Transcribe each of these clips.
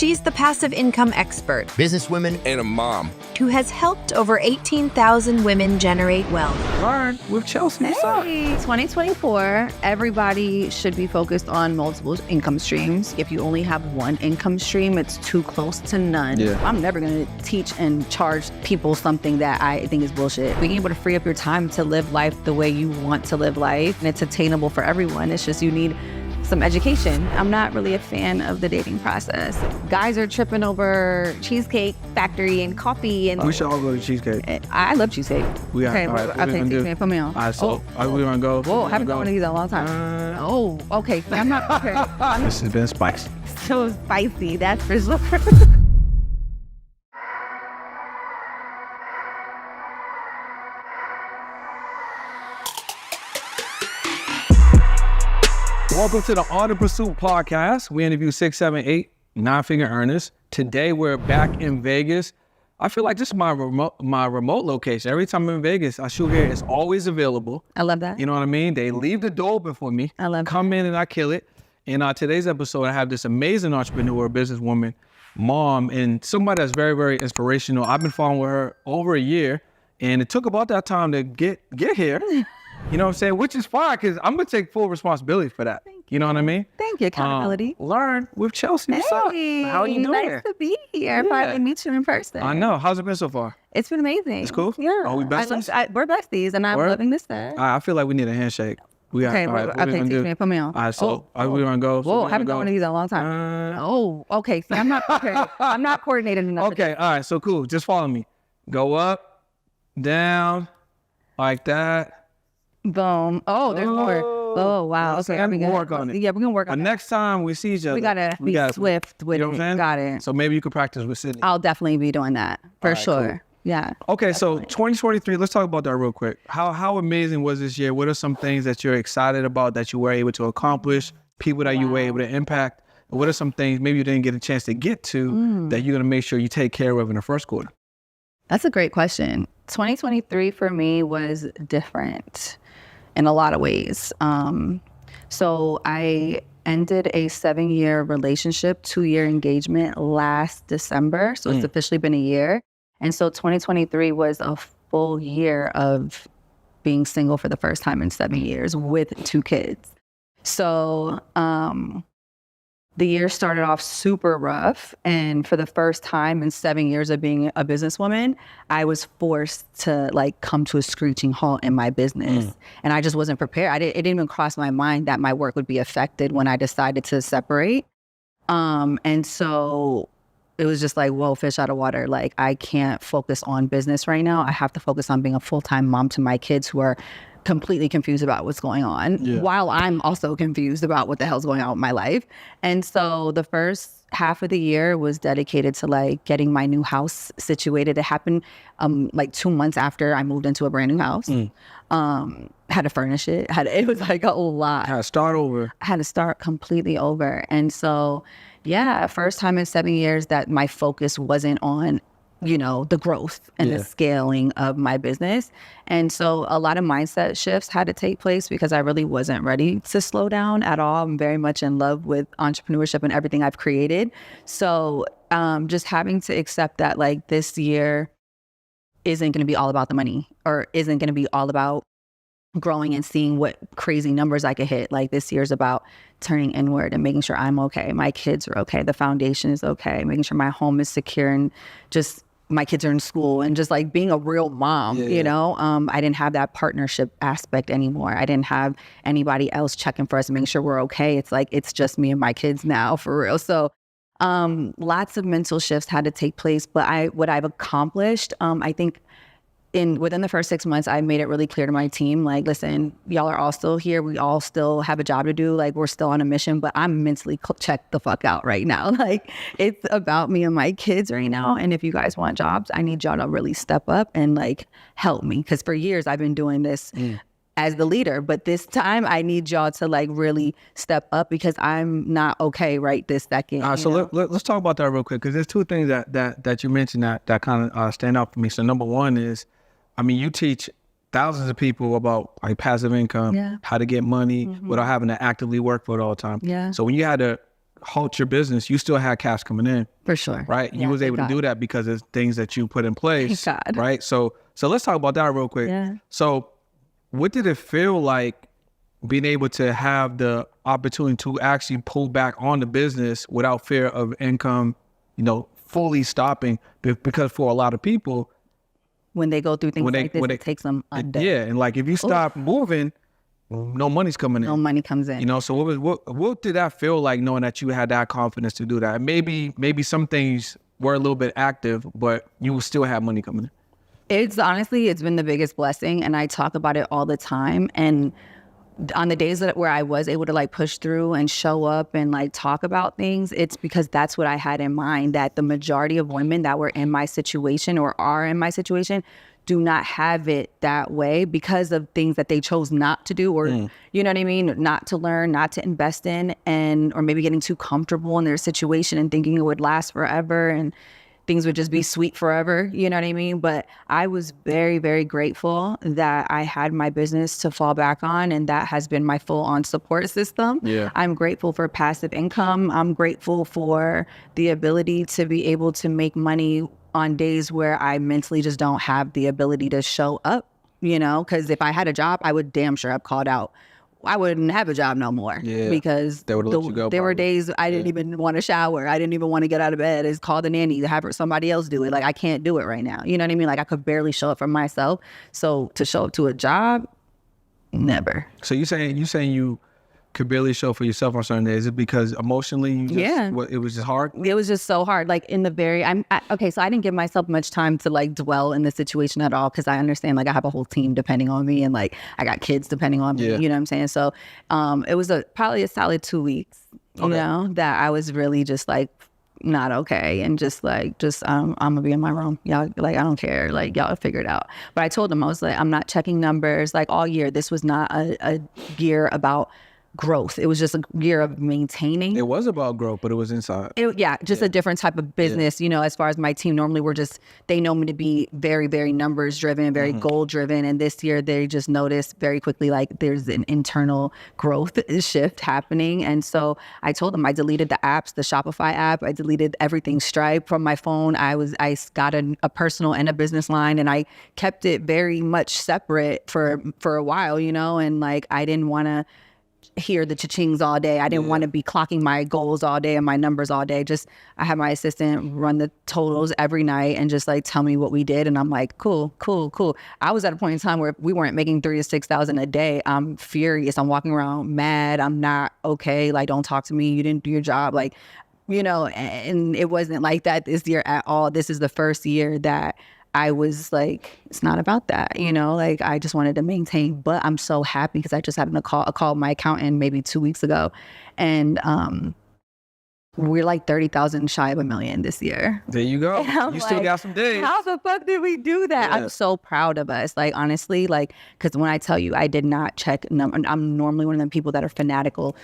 She's the passive income expert, businesswoman, and a mom who has helped over 18,000 women generate wealth. Learn with Chelsea. Hey, 2024, everybody should be focused on multiple income streams. If you only have one income stream, it's too close to none. Yeah. I'm never going to teach and charge people something that I think is bullshit. Being able to free up your time to live life the way you want to live life, and it's attainable for everyone. It's just you need some education. I'm not really a fan of the dating process. Guys are tripping over Cheesecake Factory and coffee and We should all go to Cheesecake. I love cheesecake. We got, okay, all right, what we okay, gonna take do? me, put me on. All right, so are we gonna go? Whoa, I haven't gone to these in a long time. Oh, okay. I'm not okay. This has been spicy. So spicy, that's for sure. Welcome to the Art of Pursuit podcast. We interview 6, 7, 8 nine-figure earners. Today we're back in Vegas. I feel like this is my remote location. Every time I'm in Vegas, I shoot here. It's always available. I love that. You know what I mean? They leave the door open for me. I love Come in and I kill it. In today's episode, I have this amazing entrepreneur, businesswoman, mom, and somebody that's very, very inspirational. I've been following her over a year, and it took about that time to get here. You know what I'm saying? Which is fine, because I'm going to take full responsibility for that. You know what I mean? Thank you, accountability. Learn with Chelsea. What's up? How are you doing? Nice to be here. Finally meet you in person. I know. How's it been so far? It's been amazing. It's cool? Yeah. Are we besties? We're besties, and I'm Word? loving this set. I feel like we need a handshake. We got, Okay, all right, what we okay, gonna take do? me, put me on. All right, so are we going to go? Whoa, I haven't gone to these in a long time. Oh, okay. See, I'm not okay. I'm not coordinated enough. Okay, all right, so cool. Just follow me. Go up, down, like that. Boom. Oh, there's more. Oh, wow. Okay, I'm we gonna gotta work on it. Yeah, we're gonna work on it. Next time we see each other, We gotta be swift with you know what I'm it. saying? Got it. So maybe you could practice with Sydney. I'll definitely be doing that for All right, sure. cool. Yeah. Okay, so 2023, let's talk about that real quick. How amazing was this year? What are some things that you're excited about that you were able to accomplish, people that you were able to impact? And what are some things maybe you didn't get a chance to get to that you're going to make sure you take care of in the first quarter? That's a great question. 2023 for me was different in a lot of ways. So I ended a 7-year relationship, 2-year engagement last December. So it's officially been a year. And so 2023 was a full year of being single for the first time in 7 years with 2 kids. So the year started off super rough. And for the first time in 7 years of being a businesswoman, I was forced to come to a screeching halt in my business. And I just wasn't prepared. It didn't even cross my mind that my work would be affected when I decided to separate. And so it was just like, whoa, fish out of water. Like, I can't focus on business right now. I have to focus on being a full-time mom to my kids who are completely confused about what's going on, while I'm also confused about what the hell's going on with my life. And so the first half of the year was dedicated to getting my new house situated. It happened 2 months after I moved into a brand new house. Had to furnish it. It was a lot. Had to start over. I had to start completely over. And so, yeah, first time in 7 years that my focus wasn't on the growth and the scaling of my business. And so a lot of mindset shifts had to take place because I really wasn't ready to slow down at all. I'm very much in love with entrepreneurship and everything I've created. So just having to accept that this year isn't going to be all about the money, or isn't going to be all about growing and seeing what crazy numbers I could hit. This year's about turning inward and making sure I'm okay, my kids are okay, the foundation is okay, making sure my home is secure, and just my kids are in school, and just being a real mom, you know? I didn't have that partnership aspect anymore. I didn't have anybody else checking for us and making sure we're okay. It's it's just me and my kids now, for real. So lots of mental shifts had to take place, but what I've accomplished, I think within the first 6 months, I made it really clear to my team, listen, y'all are all still here. We all still have a job to do. We're still on a mission, but I'm mentally checked the fuck out right now. It's about me and my kids right now. And if you guys want jobs, I need y'all to really step up and help me. Because for years I've been doing this as the leader, but this time I need y'all to really step up, because I'm not okay right this second. So let's talk about that real quick, because there's 2 things that you mentioned that kind of stand out for me. So number one is, you teach thousands of people about passive income, how to get money without having to actively work for it all the time. Yeah. So when you had to halt your business, you still had cash coming in, For sure. right? Yeah, You was able to thank do God. that because of things that you put in place, Thank God. right? So let's talk about that real quick. Yeah. So what did it feel like being able to have the opportunity to actually pull back on the business without fear of income, fully stopping? Because for a lot of people, When they go through things like this, it takes them a day. yeah, and like if you stop moving, no money's coming in. No money comes in. So what did that feel like, knowing that you had that confidence to do that? Maybe some things were a little bit active, but you will still have money coming in. It's been the biggest blessing, and I talk about it all the time. And on the days where I was able to like push through and show up and like talk about things, it's because that's what I had in mind, that the majority of women that were in my situation or are in my situation do not have it that way because of things that they chose not to do, or you know what I mean, not to learn, not to invest in, or maybe getting too comfortable in their situation and thinking it would last forever and things would just be sweet forever, you know what I mean? But I was very, very grateful that I had my business to fall back on, and that has been my full-on support system. Yeah. I'm grateful for passive income. I'm grateful for the ability to be able to make money on days where I mentally just don't have the ability to show up, because if I had a job, I would damn sure have called out. I wouldn't have a job no more because they would've let you go, there were probably. days I didn't even want to shower. I didn't even want to get out of bed. It's call the nanny, have somebody else do it. Like, I can't do it right now. You know what I mean? Like, I could barely show up for myself. So to show up to a job, never. So you saying you could barely show for yourself on certain days? Is it because emotionally it was just hard? It was just so hard. Like in the very, okay, so I didn't give myself much time to like dwell in the situation at all, because I understand like I have a whole team depending on me, and like I got kids depending on me, you know what I'm saying? So it was probably a solid 2 weeks, that I was really just like not okay, and I'm gonna be in my room. Y'all, like, I don't care. Like, y'all figure it out. But I told them, I was like, I'm not checking numbers. Like, all year, this was not a year about growth. It was just a year of maintaining. It was about growth, but it was inside. A different type of business. As far as my team, normally they know me to be very, very numbers driven, very goal driven. And this year they just noticed very quickly, like, there's an internal growth shift happening. And so I told them, I deleted the apps, the Shopify app. I deleted everything Stripe from my phone. I got a personal and a business line, and I kept it very much separate for a while, and like, I didn't want to hear the cha-chings all day. I didn't want to be clocking my goals all day and my numbers all day. Just, I had my assistant run the totals every night and just like tell me what we did. And I'm like, cool. I was at a point in time where we weren't making $3,000 to $6,000 a day. I'm furious. I'm walking around mad. I'm not okay. Like, don't talk to me. You didn't do your job. Like, and it wasn't like that this year at all. This is the first year that I was like, it's not about that, like, I just wanted to maintain. But I'm so happy because I just happened to call my accountant maybe 2 weeks ago, and we're like 30,000 shy of $1 million this year. There you go. You still got some days. How the fuck did we do that? I'm so proud of us. Like, honestly, like, because when I tell you I did not check I'm normally one of them people that are fanatical.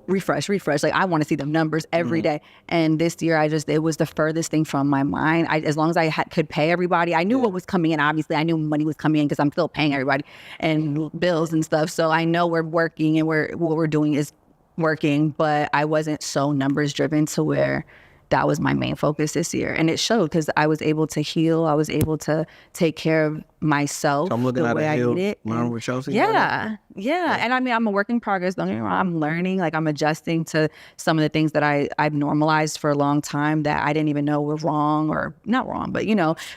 Refresh. Like, I want to see the numbers every day. And this year, it was the furthest thing from my mind. As long as I could pay everybody, I knew what was coming in. Obviously, I knew money was coming in because I'm still paying everybody and bills and stuff. So I know we're working and what we're doing is working, but I wasn't so numbers driven to where that was my main focus this year. And it showed because I was able to heal. I was able to take care of myself So I'm looking the at way I need it. learn with Chelsea. Yeah. And I mean, I'm a work in progress. Don't get me wrong. I'm learning. Like, I'm adjusting to some of the things that I've normalized for a long time that I didn't even know were wrong, or not wrong, but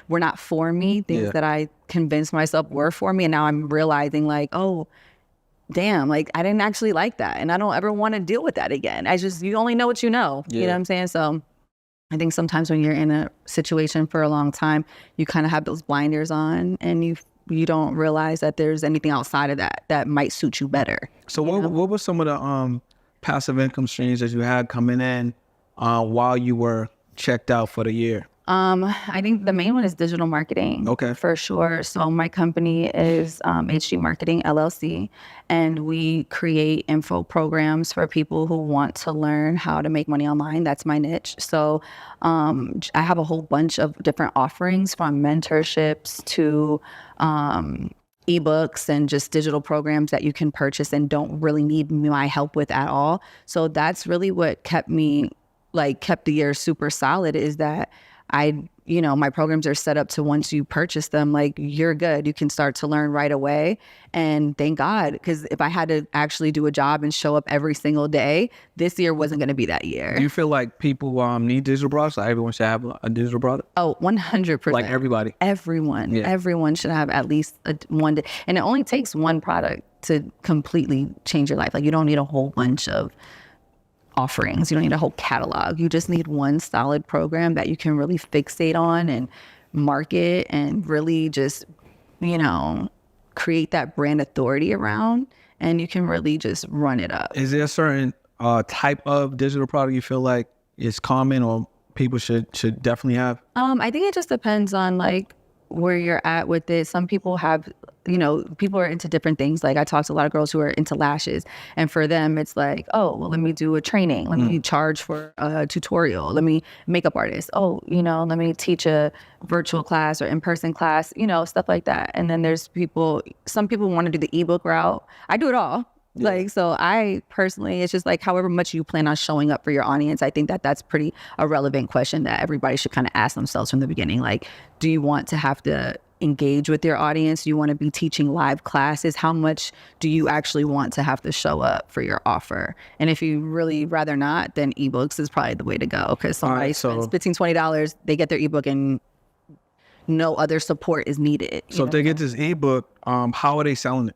were not for me. Things that I convinced myself were for me. And now I'm realizing, like, oh, damn, like, I didn't actually like that. And I don't ever want to deal with that again. You only know what you know. You know what I'm saying? So I think sometimes when you're in a situation for a long time, you kind of have those blinders on, and you don't realize that there's anything outside of that might suit you better. So what were some of the passive income streams that you had coming in while you were checked out for the year? I think the main one is digital marketing. Okay. For sure. So my company is HG Marketing LLC, and we create info programs for people who want to learn how to make money online. That's my niche. So I have a whole bunch of different offerings, from mentorships to ebooks and just digital programs that you can purchase and don't really need my help with at all. So that's really what kept the year super solid, is that my programs are set up to, once you purchase them, like, you're good. You can start to learn right away. And thank God, because if I had to actually do a job and show up every single day, this year wasn't going to be that year. Do you feel like people need digital products? Like everyone should have a digital product? Oh, 100%. Like everybody? Everyone. Yeah. Everyone should have at least one. And it only takes one product to completely change your life. Like, you don't need a whole bunch of offerings. You don't need a whole catalog. You just need one solid program that you can really fixate on and market and really just, create that brand authority around, and you can really just run it up. Is there a certain type of digital product you feel like is common or people should definitely have? I think it just depends on where you're at with it. Some people have, people are into different things. Like, I talked to a lot of girls who are into lashes, and for them it's like, oh, well, let me do a training. Let me charge for a tutorial. Let me makeup artist. Oh, let me teach a virtual class or in-person class, stuff like that. And then there's some people want to do the ebook route. I do it all. Yeah. So I personally, it's just however much you plan on showing up for your audience. I think that that's pretty a relevant question that everybody should kind of ask themselves from the beginning. Like, do you want to have to engage with your audience? Do you want to be teaching live classes? How much do you actually want to have to show up for your offer? And if you really rather not, then ebooks is probably the way to go, because somebody spends $15, $20, they get their ebook and no other support is needed. So if they get this ebook, how are they selling it?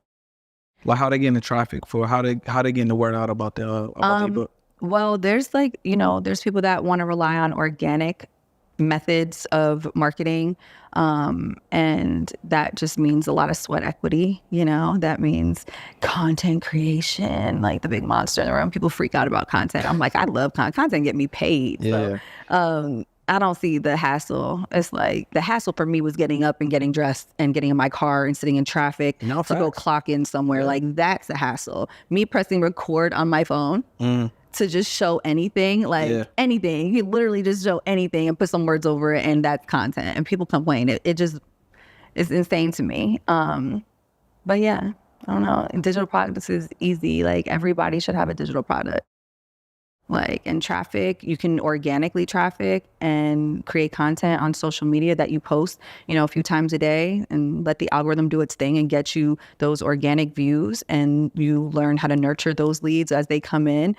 Like, how they getting the traffic for? How they getting the word out about the ebook? Well, there's there's people that want to rely on organic methods of marketing, and that just means a lot of sweat equity. That means content creation, like the big monster in the room. People freak out about content. I'm like, I love content. Content get me paid. Yeah. So, I don't see the hassle. It's like, the hassle for me was getting up and getting dressed and getting in my car and sitting in traffic to go clock in somewhere. Yeah. Like, that's a hassle. Me pressing record on my phone to just show anything, anything. You can literally just show anything and put some words over it, and that's content. And people complain. It just is insane to me. But yeah, I don't know. Digital products is easy. Like, everybody should have a digital product. And traffic, you can organically traffic and create content on social media that you post, a few times a day, and let the algorithm do its thing and get you those organic views, and you learn how to nurture those leads as they come in.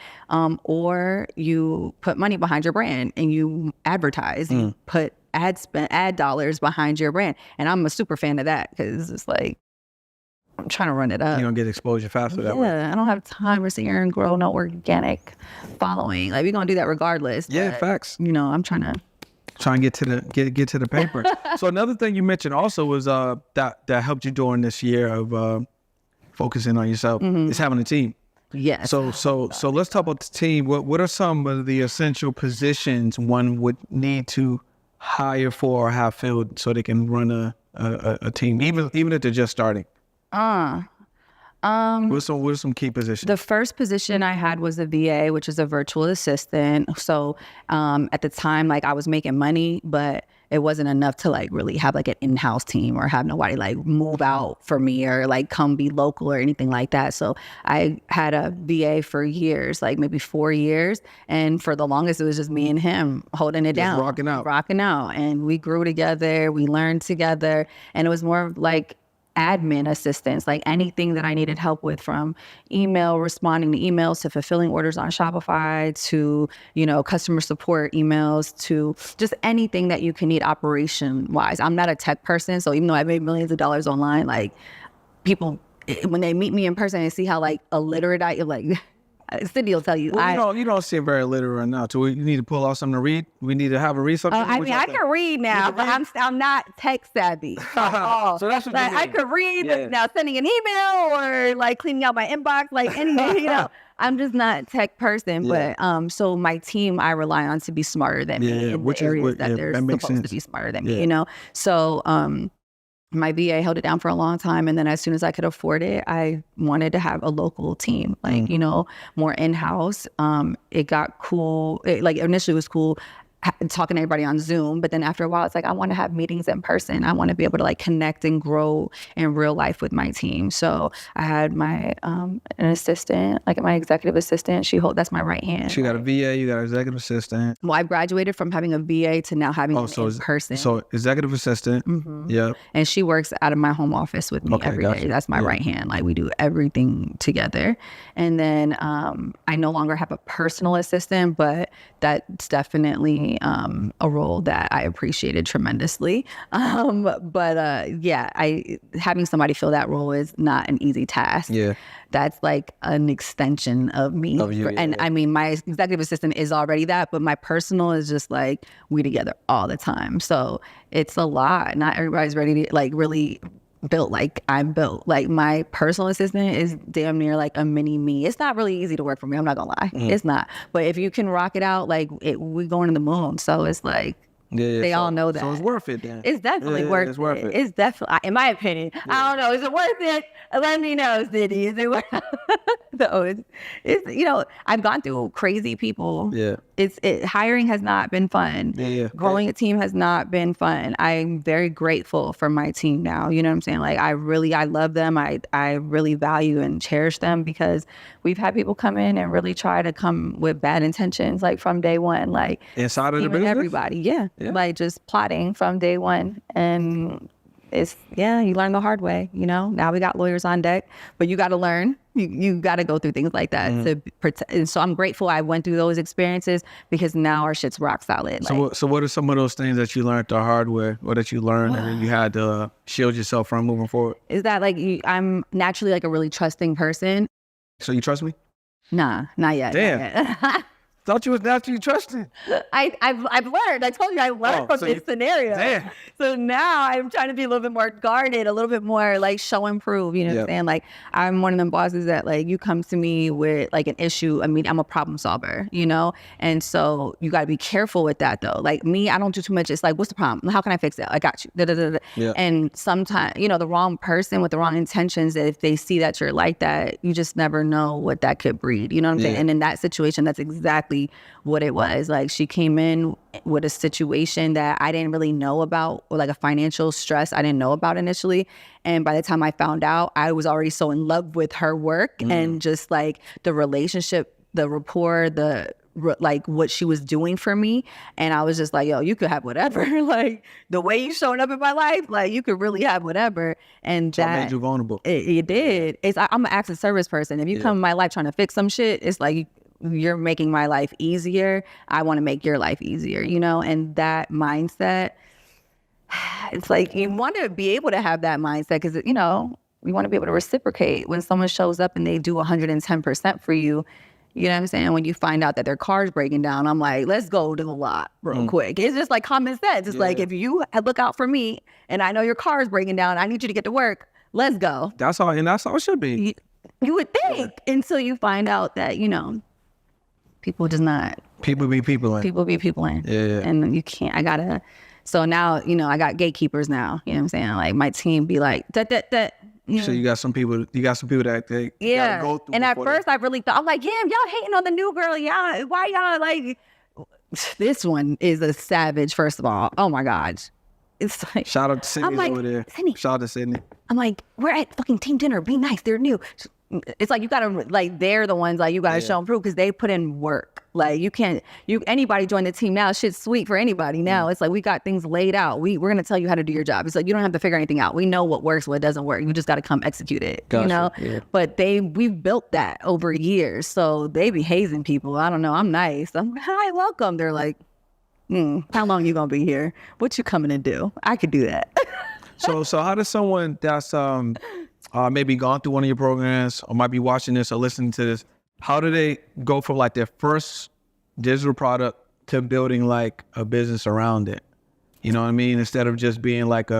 Or you put money behind your brand and you advertise, you put ad dollars behind your brand. And I'm a super fan of that, because it's like, I'm trying to run it up. You're going to get exposure faster that way. Yeah, I don't have time to sit here and grow no organic following. Like, we're going to do that regardless. Yeah, facts. I'm trying to get to the paper. So another thing you mentioned also was that helped you during this year of focusing on yourself is having a team. Yes. So let's talk about the team. What are some of the essential positions one would need to hire for or have filled so they can run a team, even if they're just starting? What are some key positions? The first position I had was a VA, which is a virtual assistant. So at the time, I was making money, but it wasn't enough to really have an in-house team or have nobody move out for me or come be local or anything like that. So I had a VA for years, maybe 4 years. And for the longest, it was just me and him holding it down. Rocking out. And we grew together. We learned together. And it was more admin assistance, anything that I needed help with, from responding to emails, to fulfilling orders on Shopify, to, customer support emails, to just anything that you can need operation wise. I'm not a tech person. So even though I made millions of dollars online, people, when they meet me in person and see how illiterate I am, Cindy will tell you. You don't seem very literate now. So we need to pull out something to read. We need to have a read something. I can read now, but I'm not tech savvy. So that's what I could read, but now sending an email or cleaning out my inbox, anything. I'm just not a tech person. Yeah. But so my team, I rely on to be smarter than me in the areas that they're supposed to be smarter than me. So my VA held it down for a long time. And then as soon as I could afford it, I wanted to have a local team, more in-house. It got cool. Initially it was cool. talking to everybody on Zoom. But then after a while, it's like, I want to have meetings in person. I want to be able to like connect and grow in real life with my team. So I had my an assistant, like my executive assistant. That's my right hand. She got a VA, you got an executive assistant. Well, I graduated from having a VA to now having an in person. So executive assistant. Yeah. And she works out of my home office with me every day. That's my right hand. Like we do everything together. And then I no longer have a personal assistant, but that's definitely a role that I appreciated tremendously. Having somebody fill that role is not an easy task. Yeah. That's like an extension of me. I mean, my executive assistant is already that, but my personal is just like we together all the time. So it's a lot. Not everybody's ready to like really built like I'm built. Like my personal assistant is damn near like a mini me. It's not really easy to work for me. I'm not gonna lie. It's not. But if you can rock it out, like we going to the moon. So it's like, they all know that. So it's worth it then. It's definitely worth it. It's worth it. It's definitely, in my opinion. I don't know. Is it worth it? Let me know, Sydney. Is it worth it? So it's you know, I've gone through crazy people. Yeah. Hiring has not been fun. Yeah. Growing a team has not been fun. I'm very grateful for my team now. You know what I'm saying? Like I love them. I really value and cherish them because we've had people come in and really try to come with bad intentions, like from day one. Like inside of the business? Everybody. Yeah. Like just plotting from day one. And you learn the hard way, you know. Now we got lawyers on deck, but you got to learn. You got to go through things like that to protect. And so I'm grateful I went through those experiences because now our shit's rock solid. So what are some of those things that you learned the hard way, or that you learned and you had to shield yourself from moving forward? Is that like I'm naturally like a really trusting person. So you trust me? Nah, not yet. Damn. Not yet. Thought you was naturally trusting. I've learned. I told you I learned from this scenario. Damn. So now I'm trying to be a little bit more guarded, a little bit more like show and prove. You know what I'm saying? Like I'm one of them bosses that like you come to me with like an issue. I mean, I'm a problem solver, you know? And so you got to be careful with that though. Like me, I don't do too much. It's like, what's the problem? How can I fix it? I got you. Da, da, da, da. Yeah. And sometimes, you know, the wrong person with the wrong intentions, if they see that you're like that, you just never know what that could breed. You know what I'm saying? And in that situation, that's exactly what it was. Like she came in with a situation that I didn't really know about, or like a financial stress I didn't know about initially. And by the time I found out, I was already so in love with her work and just like the relationship, the rapport, like what she was doing for me. And I was just like, yo, you could have whatever. Like the way you showing up in my life, like you could really have whatever. And so that made you vulnerable. It did. I'm an acts of service person. If you come in my life trying to fix some shit, it's like you're making my life easier. I want to make your life easier, you know? And that mindset, it's like you want to be able to have that mindset because, you know, you want to be able to reciprocate when someone shows up and they do 110% for you. You know what I'm saying? When you find out that their car's breaking down, I'm like, let's go to the lot real quick. It's just like common sense. It's like, if you look out for me and I know your car's breaking down, I need you to get to work. Let's go. That's all it should be. You would think until you find out that, you know, people just not. People be peopling. People be peopling. Yeah. And you can't, so now, you know, I got gatekeepers now. You know what I'm saying? Like my team be like, that. So you got some people that they gotta go through. And at first I really thought, I'm like, yeah, y'all hating on the new girl. Yeah. Why y'all like, this one is a savage, first of all. Oh my God. It's like, shout out to Sydney over there. Sydney. Shout out to Sydney. I'm like, we're at fucking team dinner. Be nice. They're new. It's like you gotta like they're the ones like you gotta show them proof because they put in work. Like anybody join the team now. Shit's sweet for anybody now. It's like we got things laid out. We're gonna tell you how to do your job. It's like you don't have to figure anything out. We know what works, what doesn't work. You just gotta come execute it. Gotcha. You know. Yeah. But we've built that over years, so they be hazing people. I don't know. I'm nice. I'm hi, welcome. They're like, how long you gonna be here? What you coming to do? I could do that. So how does someone that's maybe gone through one of your programs or might be watching this or listening to this, how do they go from like their first digital product to building like a business around it? You know what I mean? Instead of just being like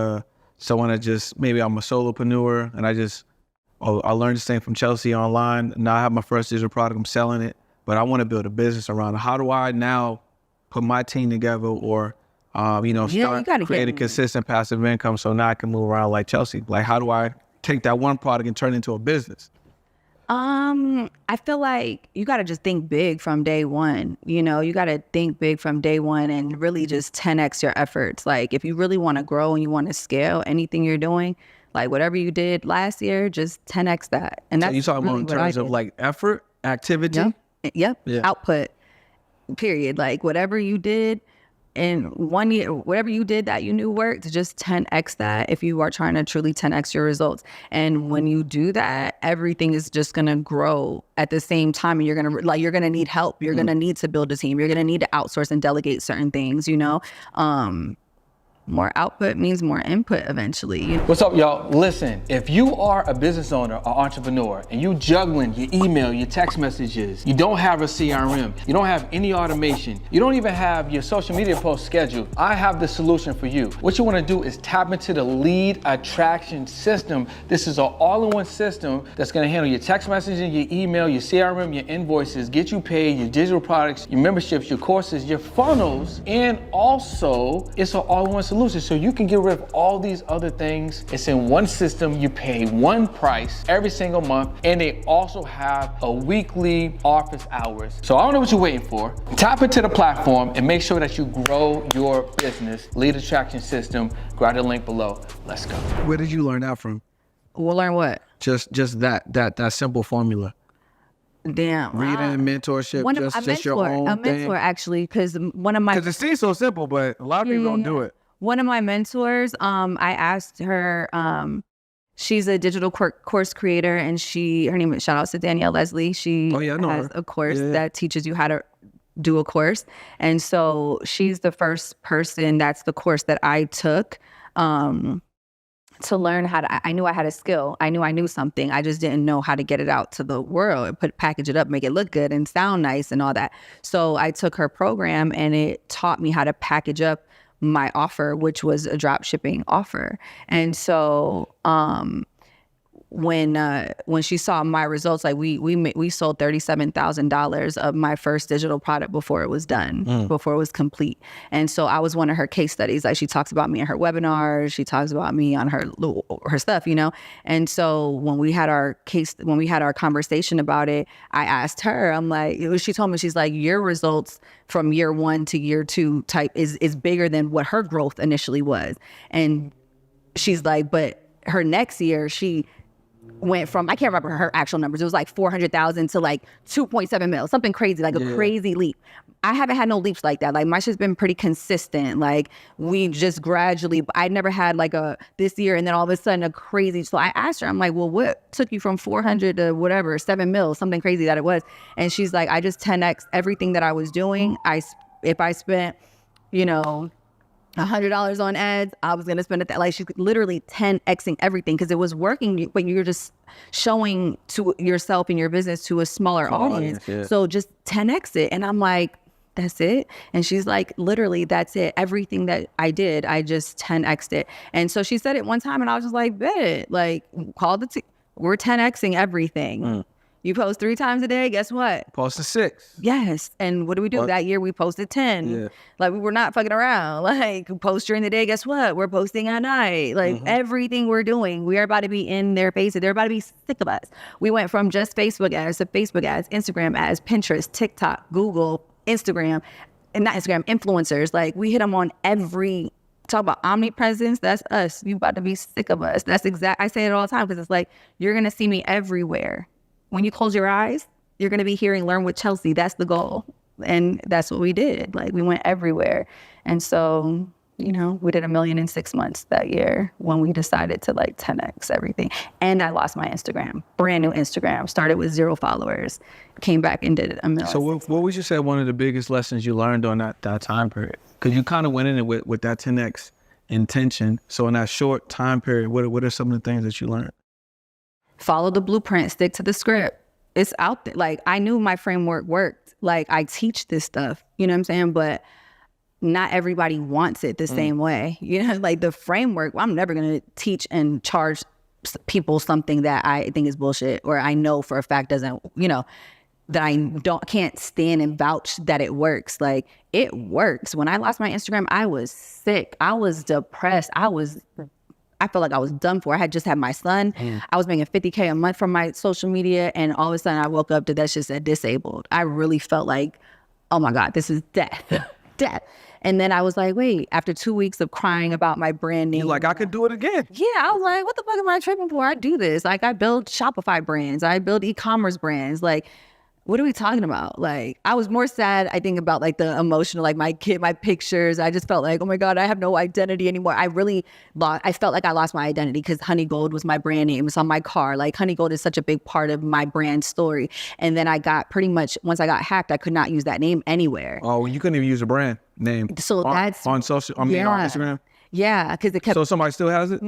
someone that just, maybe I'm a solopreneur and I learned this thing from Chelsea online. Now I have my first digital product, I'm selling it, but I want to build a business around it. How do I now put my team together or, start creating consistent passive income so now I can move around like Chelsea? Like how do I take that one product and turn it into a business? I feel like you got to just think big from day one. You know, you got to think big from day one and really just 10x your efforts. Like if you really want to grow and you want to scale anything you're doing, like whatever you did last year, just 10x that. And that's you talking about in terms of like effort, activity? Yep. Output, period. Like whatever you did in 1 year, whatever you did that you knew worked, just 10x that if you are trying to truly 10x your results. And when you do that, everything is just going to grow at the same time. And you're going to need help. You're going to need to build a team. You're going to need to outsource and delegate certain things, you know? More output means more input eventually. What's up, y'all? Listen, if you are a business owner or entrepreneur and you juggling your email, your text messages, you don't have a CRM, you don't have any automation, you don't even have your social media posts scheduled, I have the solution for you. What you want to do is tap into the lead attraction system. This is an all-in-one system that's going to handle your text messaging, your email, your CRM, your invoices, get you paid, your digital products, your memberships, your courses, your funnels, and also it's an all-in-one solution. So you can get rid of all these other things. It's in one system. You pay one price every single month, and they also have a weekly office hours. So I don't know what you're waiting for. Tap into the platform and make sure that you grow your business. Lead attraction system. Grab the link below. Let's go. Where did you learn that from? We'll learn what? Just that simple formula. Damn. Reading, mentorship, just your own thing. A mentor, actually, because Because it seems so simple, but a lot of people don't do it. One of my mentors, I asked her, she's a digital course creator, and her name is, shout out to Danielle Leslie. She has a course that teaches you how to do a course. And so she's the first person, that's the course that I took to learn how to, I knew I had a skill. I knew I knew something. I just didn't know how to get it out to the world, package it up, make it look good and sound nice and all that. So I took her program and it taught me how to package up my offer, which was a drop shipping offer. And so when she saw my results, like we sold $37,000 of my first digital product before it was done, before it was complete. And so I was one of her case studies. Like she talks about me in her webinars, she talks about me on her stuff, you know. And so when we had our conversation about it, I asked her, I'm like, she told me, she's like, your results from year 1 to year 2 type is bigger than what her growth initially was. And she's like, but her next year, she went from, I can't remember her actual numbers, it was like 400,000 to like 2.7 mil, something crazy, like a crazy leap. I haven't had no leaps like that. Like my shit's been pretty consistent. Like we just gradually, I never had like this year and then all of a sudden a crazy. So I asked her, I'm like, well, what took you from 400 to whatever, 7 mil, something crazy that it was. And she's like, I just 10x everything that I was doing. If I spent, you know, $100 on ads, I was going to spend it. Like she's literally 10xing everything because it was working, but you're just showing to yourself and your business to a smaller audience. Yeah. So just 10x it. And I'm like, that's it. And she's like, literally, that's it. Everything that I did, I just 10x'd it. And so she said it one time and I was just like, bet, like call the team. We're 10xing everything. You post 3 times a day, guess what? Posted 6. Yes. And what do we do? That year we posted 10. Yeah. Like we were not fucking around. Like post during the day, guess what? We're posting at night. Like everything we're doing, we are about to be in their faces. They're about to be sick of us. We went from just Facebook ads to Facebook ads, Instagram ads, Pinterest, TikTok, Google, Instagram, and not Instagram, influencers. Like we hit them on every, talk about omnipresence, that's us. You about to be sick of us. That's I say it all the time because it's like, you're going to see me everywhere. When you close your eyes, you're going to be hearing Learn with Chelsea. That's the goal. And that's what we did. Like we went everywhere. And so, you know, we did $1 million in 6 months that year when we decided to like 10x everything. And I lost my Instagram, brand new Instagram, started with 0 followers, came back and did $1 million. So what would you say one of the biggest lessons you learned on that time period? Because you kind of went in it with that 10x intention. So in that short time period, what are some of the things that you learned? Follow the blueprint, stick to the script. It's out there. Like I knew my framework worked. Like I teach this stuff, you know what I'm saying? But not everybody wants it the same way. You know, like the framework, I'm never going to teach and charge people something that I think is bullshit or I know for a fact doesn't, you know, that I can't stand and vouch that it works. Like it works. When I lost my Instagram, I was sick. I was depressed. I was I felt like I was done for. I had just had my son. I was making $50K a month from my social media. And all of a sudden I woke up to that shit said disabled. I really felt like, oh my God, this is death, death. And then I was like, wait, after 2 weeks of crying about my brand name. You're like, I could do it again. Yeah, I was like, what the fuck am I tripping for? I do this. Like, I build Shopify brands. I build e-commerce brands. Like, what are we talking about? Like, I was more sad, I think, about like the emotional, like my kid, my pictures. I just felt like, oh my God, I have no identity anymore. I felt like I lost my identity because Honey Gold was my brand name. It's on my car. Like, Honey Gold is such a big part of my brand story. And then I got pretty much, once I got hacked, I could not use that name anywhere. Oh, you couldn't even use a brand name. So that's on social, on Instagram. Yeah, because it kept. So somebody still has it?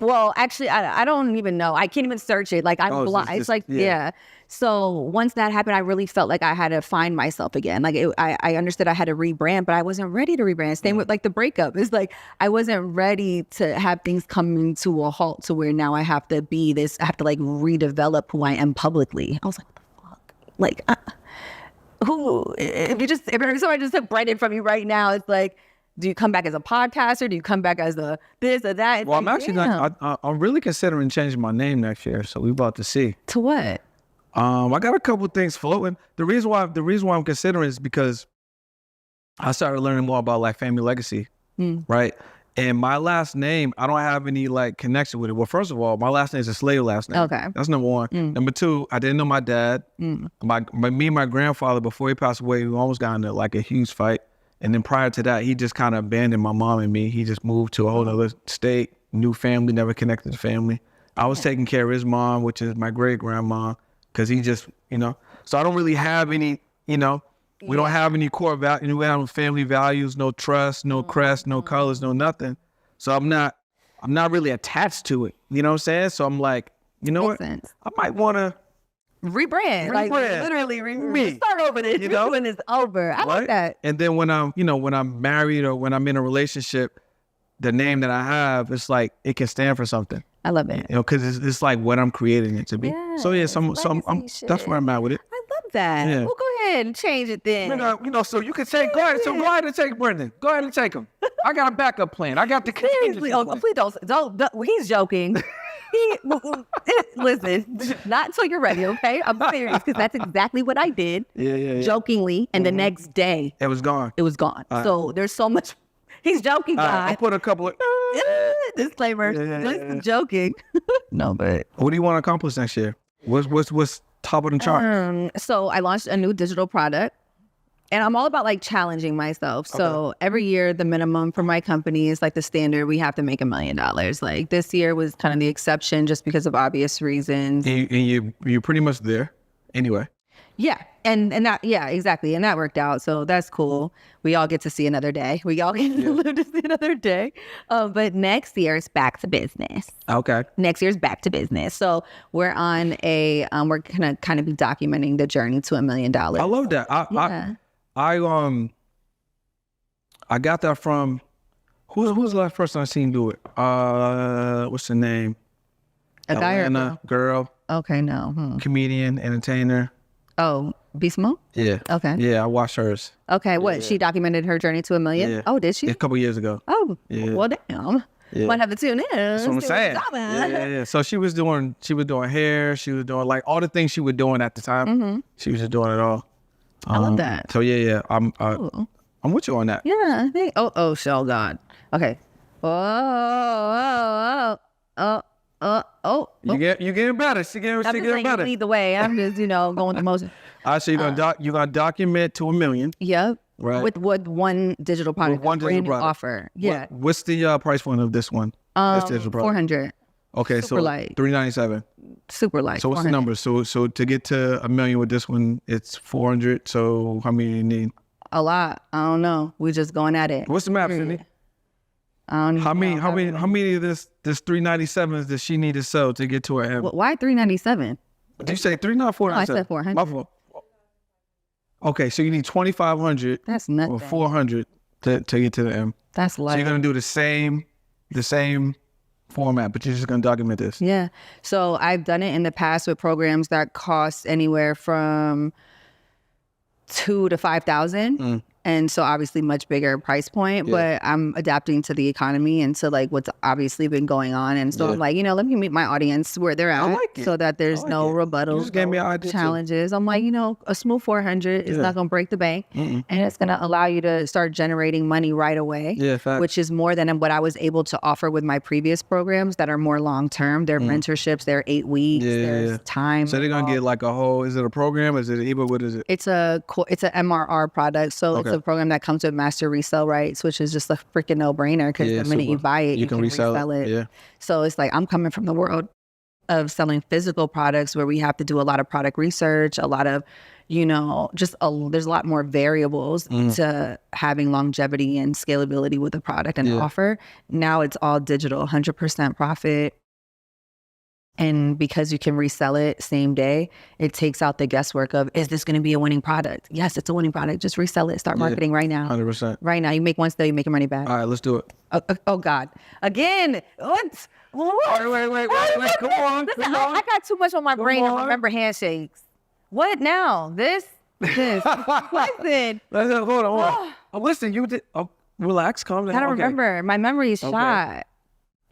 Well, actually, I don't even know. I can't even search it. Like, I'm blind. It's like, yeah. So once that happened, I really felt like I had to find myself again. Like, I understood I had to rebrand, but I wasn't ready to rebrand. Same with like the breakup. It's like, I wasn't ready to have things coming to a halt to where now I have to be this, I have to like redevelop who I am publicly. I was like, what the fuck? Like, if somebody just took Brendan from you right now, it's like, do you come back as a podcaster? Do you come back as a this or that? It's well, like, I'm actually not, I'm really considering changing my name next year. So we about to see. To what? I got a couple things floating. The reason why I'm considering is because I started learning more about like family legacy, right? And my last name, I don't have any like connection with it. Well, first of all, my last name is a slave last name. Okay. That's number one. Number two, I didn't know my dad. Me and my grandfather, before he passed away, we almost got into like a huge fight. And then prior to that, he just kind of abandoned my mom and me. He just moved to a whole other state, new family, never connected to family. I was taking care of his mom, which is my great grandma, because he just, so I don't really have any, we don't have any core values. We have family values, no trust, no crest, no colors, no nothing. So I'm not really attached to it. You know what I'm saying? So I'm like, you know what? Sense. I might want to rebrand. Like literally start over this. When it's over. I like that. And then when I'm married or when I'm in a relationship, the name that I have, it's like it can stand for something. I love it. Because it's like what I'm creating it to be. Yeah, so yeah, that's where I'm at with it. I love that. Yeah. Well, go ahead and change it then. So you can take, go ahead and take Brendan. Go ahead and take him. I got a backup plan. I got the Seriously, please don't. He's joking. Listen, not until you're ready, okay? I'm serious because that's exactly what I did. Yeah. Jokingly, and the next day it was gone. So there's so much. He's joking, guys. I put a couple of disclaimer. Just joking. No, but what do you want to accomplish next year? What's top of the chart? So I launched a new digital product. And I'm all about like challenging myself. So every year, the minimum for my company is like the standard. We have to make $1 million. Like this year was kind of the exception just because of obvious reasons. And you're pretty much there anyway. Yeah. And that, yeah, exactly. And that worked out. So that's cool. We all get to see another day. We all get to live to see another day. But next year is back to business. Okay. Next year's back to business. So we're on we're going to kind of be documenting the journey to $1 million. I love that. I got that from who's the last person I seen do it? What's the name? A guy or girl? Okay, no. Comedian, entertainer. Oh, B Smoke? Yeah. Okay. Yeah, I watched hers. Okay, what? She documented her journey to $1 million? Yeah. Oh, did she? A couple years ago. Oh, well, damn. Yeah. Might have to tune in. That's what I'm saying. Yeah. So she was doing hair. She was doing like all the things she was doing at the time. She was just doing it all. I love that. So yeah, I'm with you on that. Yeah. Oh, God. Okay. You getting better. She getting better. Lead the way. I'm just going through motion. So you're gonna document to $1 million. Yep. Right. With one digital product. One digital product offer. Yeah. What's the price point of this one? This digital product. $400. Okay, super light. $397. Super light. So what's the number? So to get to $1 million with this one, it's 400. So how many do you need? A lot. I don't know. We're just going at it. What's the map, Cindy? I don't How know. many of this 397s does she need to sell to get to her M? Why 397? Did you say 3 not 497? No, I said 400. My fault. Okay, so you need 2,500 That's nothing. or 400 to get to the M. That's light. So you're gonna do the same format, but you're just gonna document this. Yeah. So I've done it in the past with programs that cost anywhere from $2,000 to $5,000. And so obviously much bigger price point, but I'm adapting to the economy and to like what's obviously been going on. And so I'm like, let me meet my audience where they're at so that there's no rebuttals, just gave me an idea challenges. I'm like, a smooth 400 is not going to break the bank. And it's going to allow you to start generating money right away, which is more than what I was able to offer with my previous programs that are more long-term. They're mentorships, they're 8 weeks, there's time. So they're going to get like a whole, is it a program? Is it an ebook? What is it? It's an MRR product. So it's a program that comes with master resale rights, which is just a freaking no-brainer because the minute you buy it, you can resell it. Yeah. So it's like I'm coming from the world of selling physical products where we have to do a lot of product research, a lot of, there's a lot more variables to having longevity and scalability with a product and offer. Now it's all digital, 100% profit. And because you can resell it same day, it takes out the guesswork of, is this going to be a winning product? Yes, it's a winning product. Just resell it. Start marketing right now. 100%. Right now. You make one sale, you make your money back. All right, let's do it. Oh God. Again. What? Wait. Come on. Listen, I got too much on my brain to remember handshakes. What now? This. Listen. Hold on. Listen, you did. Relax, calm down. Gotta remember, my memory is shot.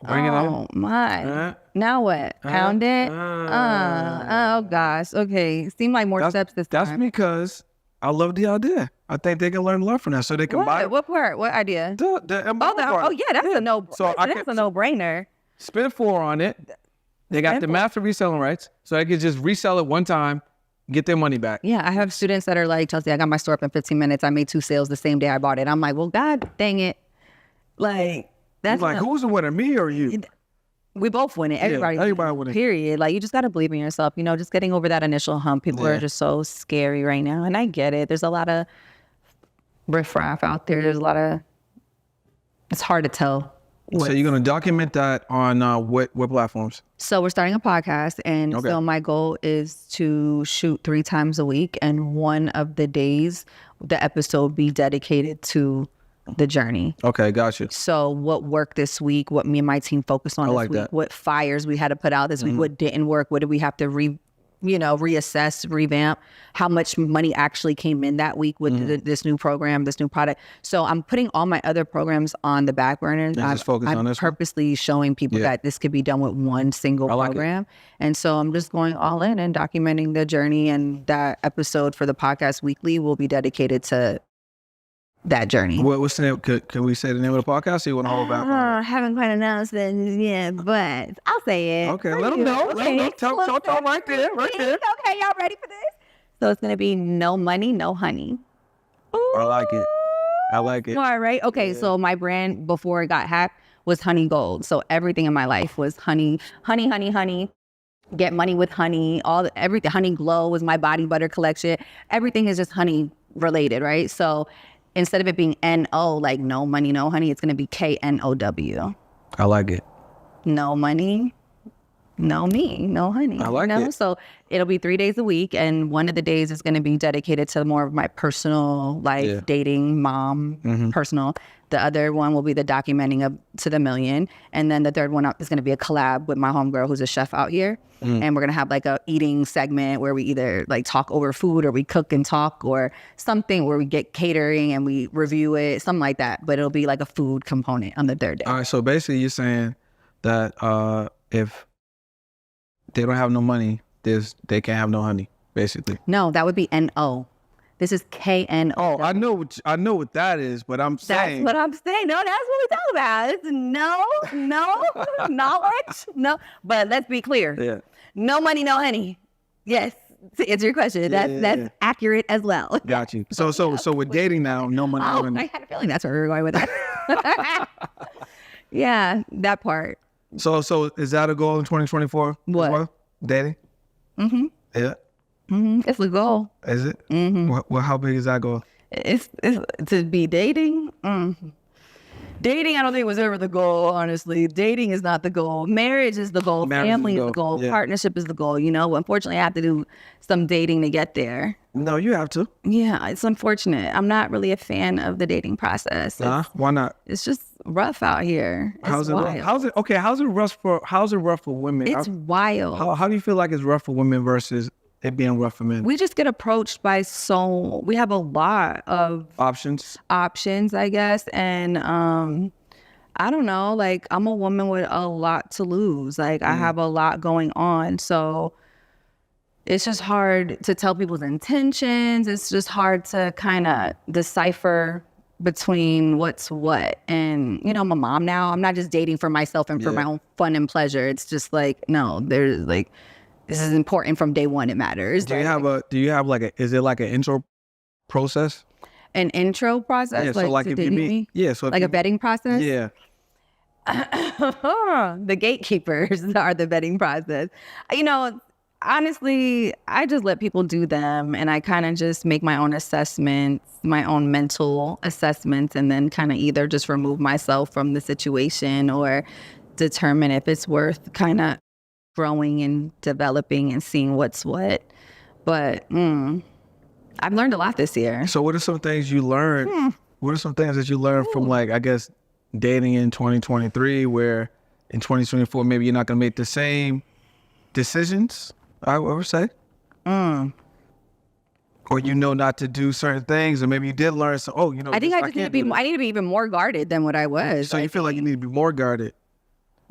Bring it on. Oh my. Now what? Pound it? Oh gosh. Okay. Seemed like more steps this time. That's because I love the idea. I think they can learn a lot from that, so they can buy. What part? What idea? The part. That's a no. So that's a no-brainer. Spend 4 on it. They got the master reselling rights, so they can just resell it one time, get their money back. Yeah, I have students that are like, Chelsea, I got my store up in 15 minutes. I made 2 sales the same day I bought it. I'm like, well, God dang it. Like, that's like, who's the winner, me or you? We both win it. Everybody win it. Period. Like, you just got to believe in yourself. Just getting over that initial hump. People are just so scary right now. And I get it. There's a lot of riffraff out there. There's a lot of, it's hard to tell. So you're going to document that on what platforms? So we're starting a podcast. And so my goal is to shoot 3 times a week. And one of the days, the episode be dedicated to the journey. Okay, gotcha. So what worked this week, what me and my team focused on this week, what fires we had to put out this week, what didn't work, what did we have to reassess, revamp, how much money actually came in that week with this new program, this new product. So I'm putting all my other programs on the back burner. I'm just focused on this purposely showing people that this could be done with one single program. And so I'm just going all in and documenting the journey, and that episode for the podcast weekly will be dedicated to that journey. What's the name? Can we say the name of the podcast? Or you want to hold back? I haven't quite announced it yet, but I'll say it. Okay, let them know. Okay. Let them know. Tell right there. Okay, y'all ready for this? So it's going to be no money, no honey. Ooh. I like it. All right. Okay, so my brand before it got hacked was Honey Gold. So everything in my life was honey. Get money with honey. Everything. Honey Glow was my body butter collection. Everything is just honey related, right? So instead of it being N-O, like no money, no honey, it's going to be K-N-O-W. I like it. No money, no me, no honey. I like it. So it'll be 3 days a week. And one of the days is going to be dedicated to more of my personal life, dating, mom, personal. The other one will be the documenting of To the Million. And then the third one is going to be a collab with my homegirl who's a chef out here. And we're going to have like a eating segment where we either like talk over food or we cook and talk, or something where we get catering and we review it, something like that. But it'll be like a food component on the third day. All right. So basically you're saying that if they don't have no money, they can't have no honey, basically. No, that would be N-O. This is K-N-O. Oh, I know what that is, but I'm saying. That's what I'm saying. No, that's what we talk about. It's no, knowledge, no. But let's be clear. Yeah. No money, no honey. Yes. To answer your question, that's accurate as well. Got you. So with dating now, no money, no honey. I had a feeling that's where we were going with that. Yeah, that part. So is that a goal in 2024? What? As well? Dating? Mm-hmm. Yeah. Mm-hmm. It's the goal. Is it? Mm-hmm. Well, how big is that goal? It's to be dating. Dating, I don't think was ever the goal, honestly. Dating is not the goal. Marriage is the goal. Family is the goal. Yeah. Partnership is the goal. Unfortunately, I have to do some dating to get there. No, you have to. Yeah, it's unfortunate. I'm not really a fan of the dating process. Why not? It's just rough out here. How's it rough for women? It's wild. How do you feel like it's rough for women versus it being rough for men? We just get approached by we have a lot of Options. I guess. And I don't know, like I'm a woman with a lot to lose. Like I have a lot going on. So it's just hard to tell people's intentions. It's just hard to kind of decipher between what's what. And, you know, I'm a mom now. I'm not just dating for myself and for my own fun and pleasure. It's just like, no, there's like, this is important from day one. It matters. Do you have like is it like an intro process? An intro process? Yeah, so like if you meet, so like a vetting process? Yeah. The gatekeepers are the vetting process. You know, honestly, I just let people do them, and I kind of just make my own assessments, my own mental assessments, and then kind of either just remove myself from the situation or determine if it's worth kind of growing and developing and seeing what's what. But I've learned a lot this year. So what are some things you learned? What are some things that you learned from, like, I guess, dating in 2023, where in 2024 maybe you're not going to make the same decisions, I would say? Or you know not to do certain things, or maybe you did learn some, I think I need to be even more guarded than what I was. So you feel like you need to be more guarded?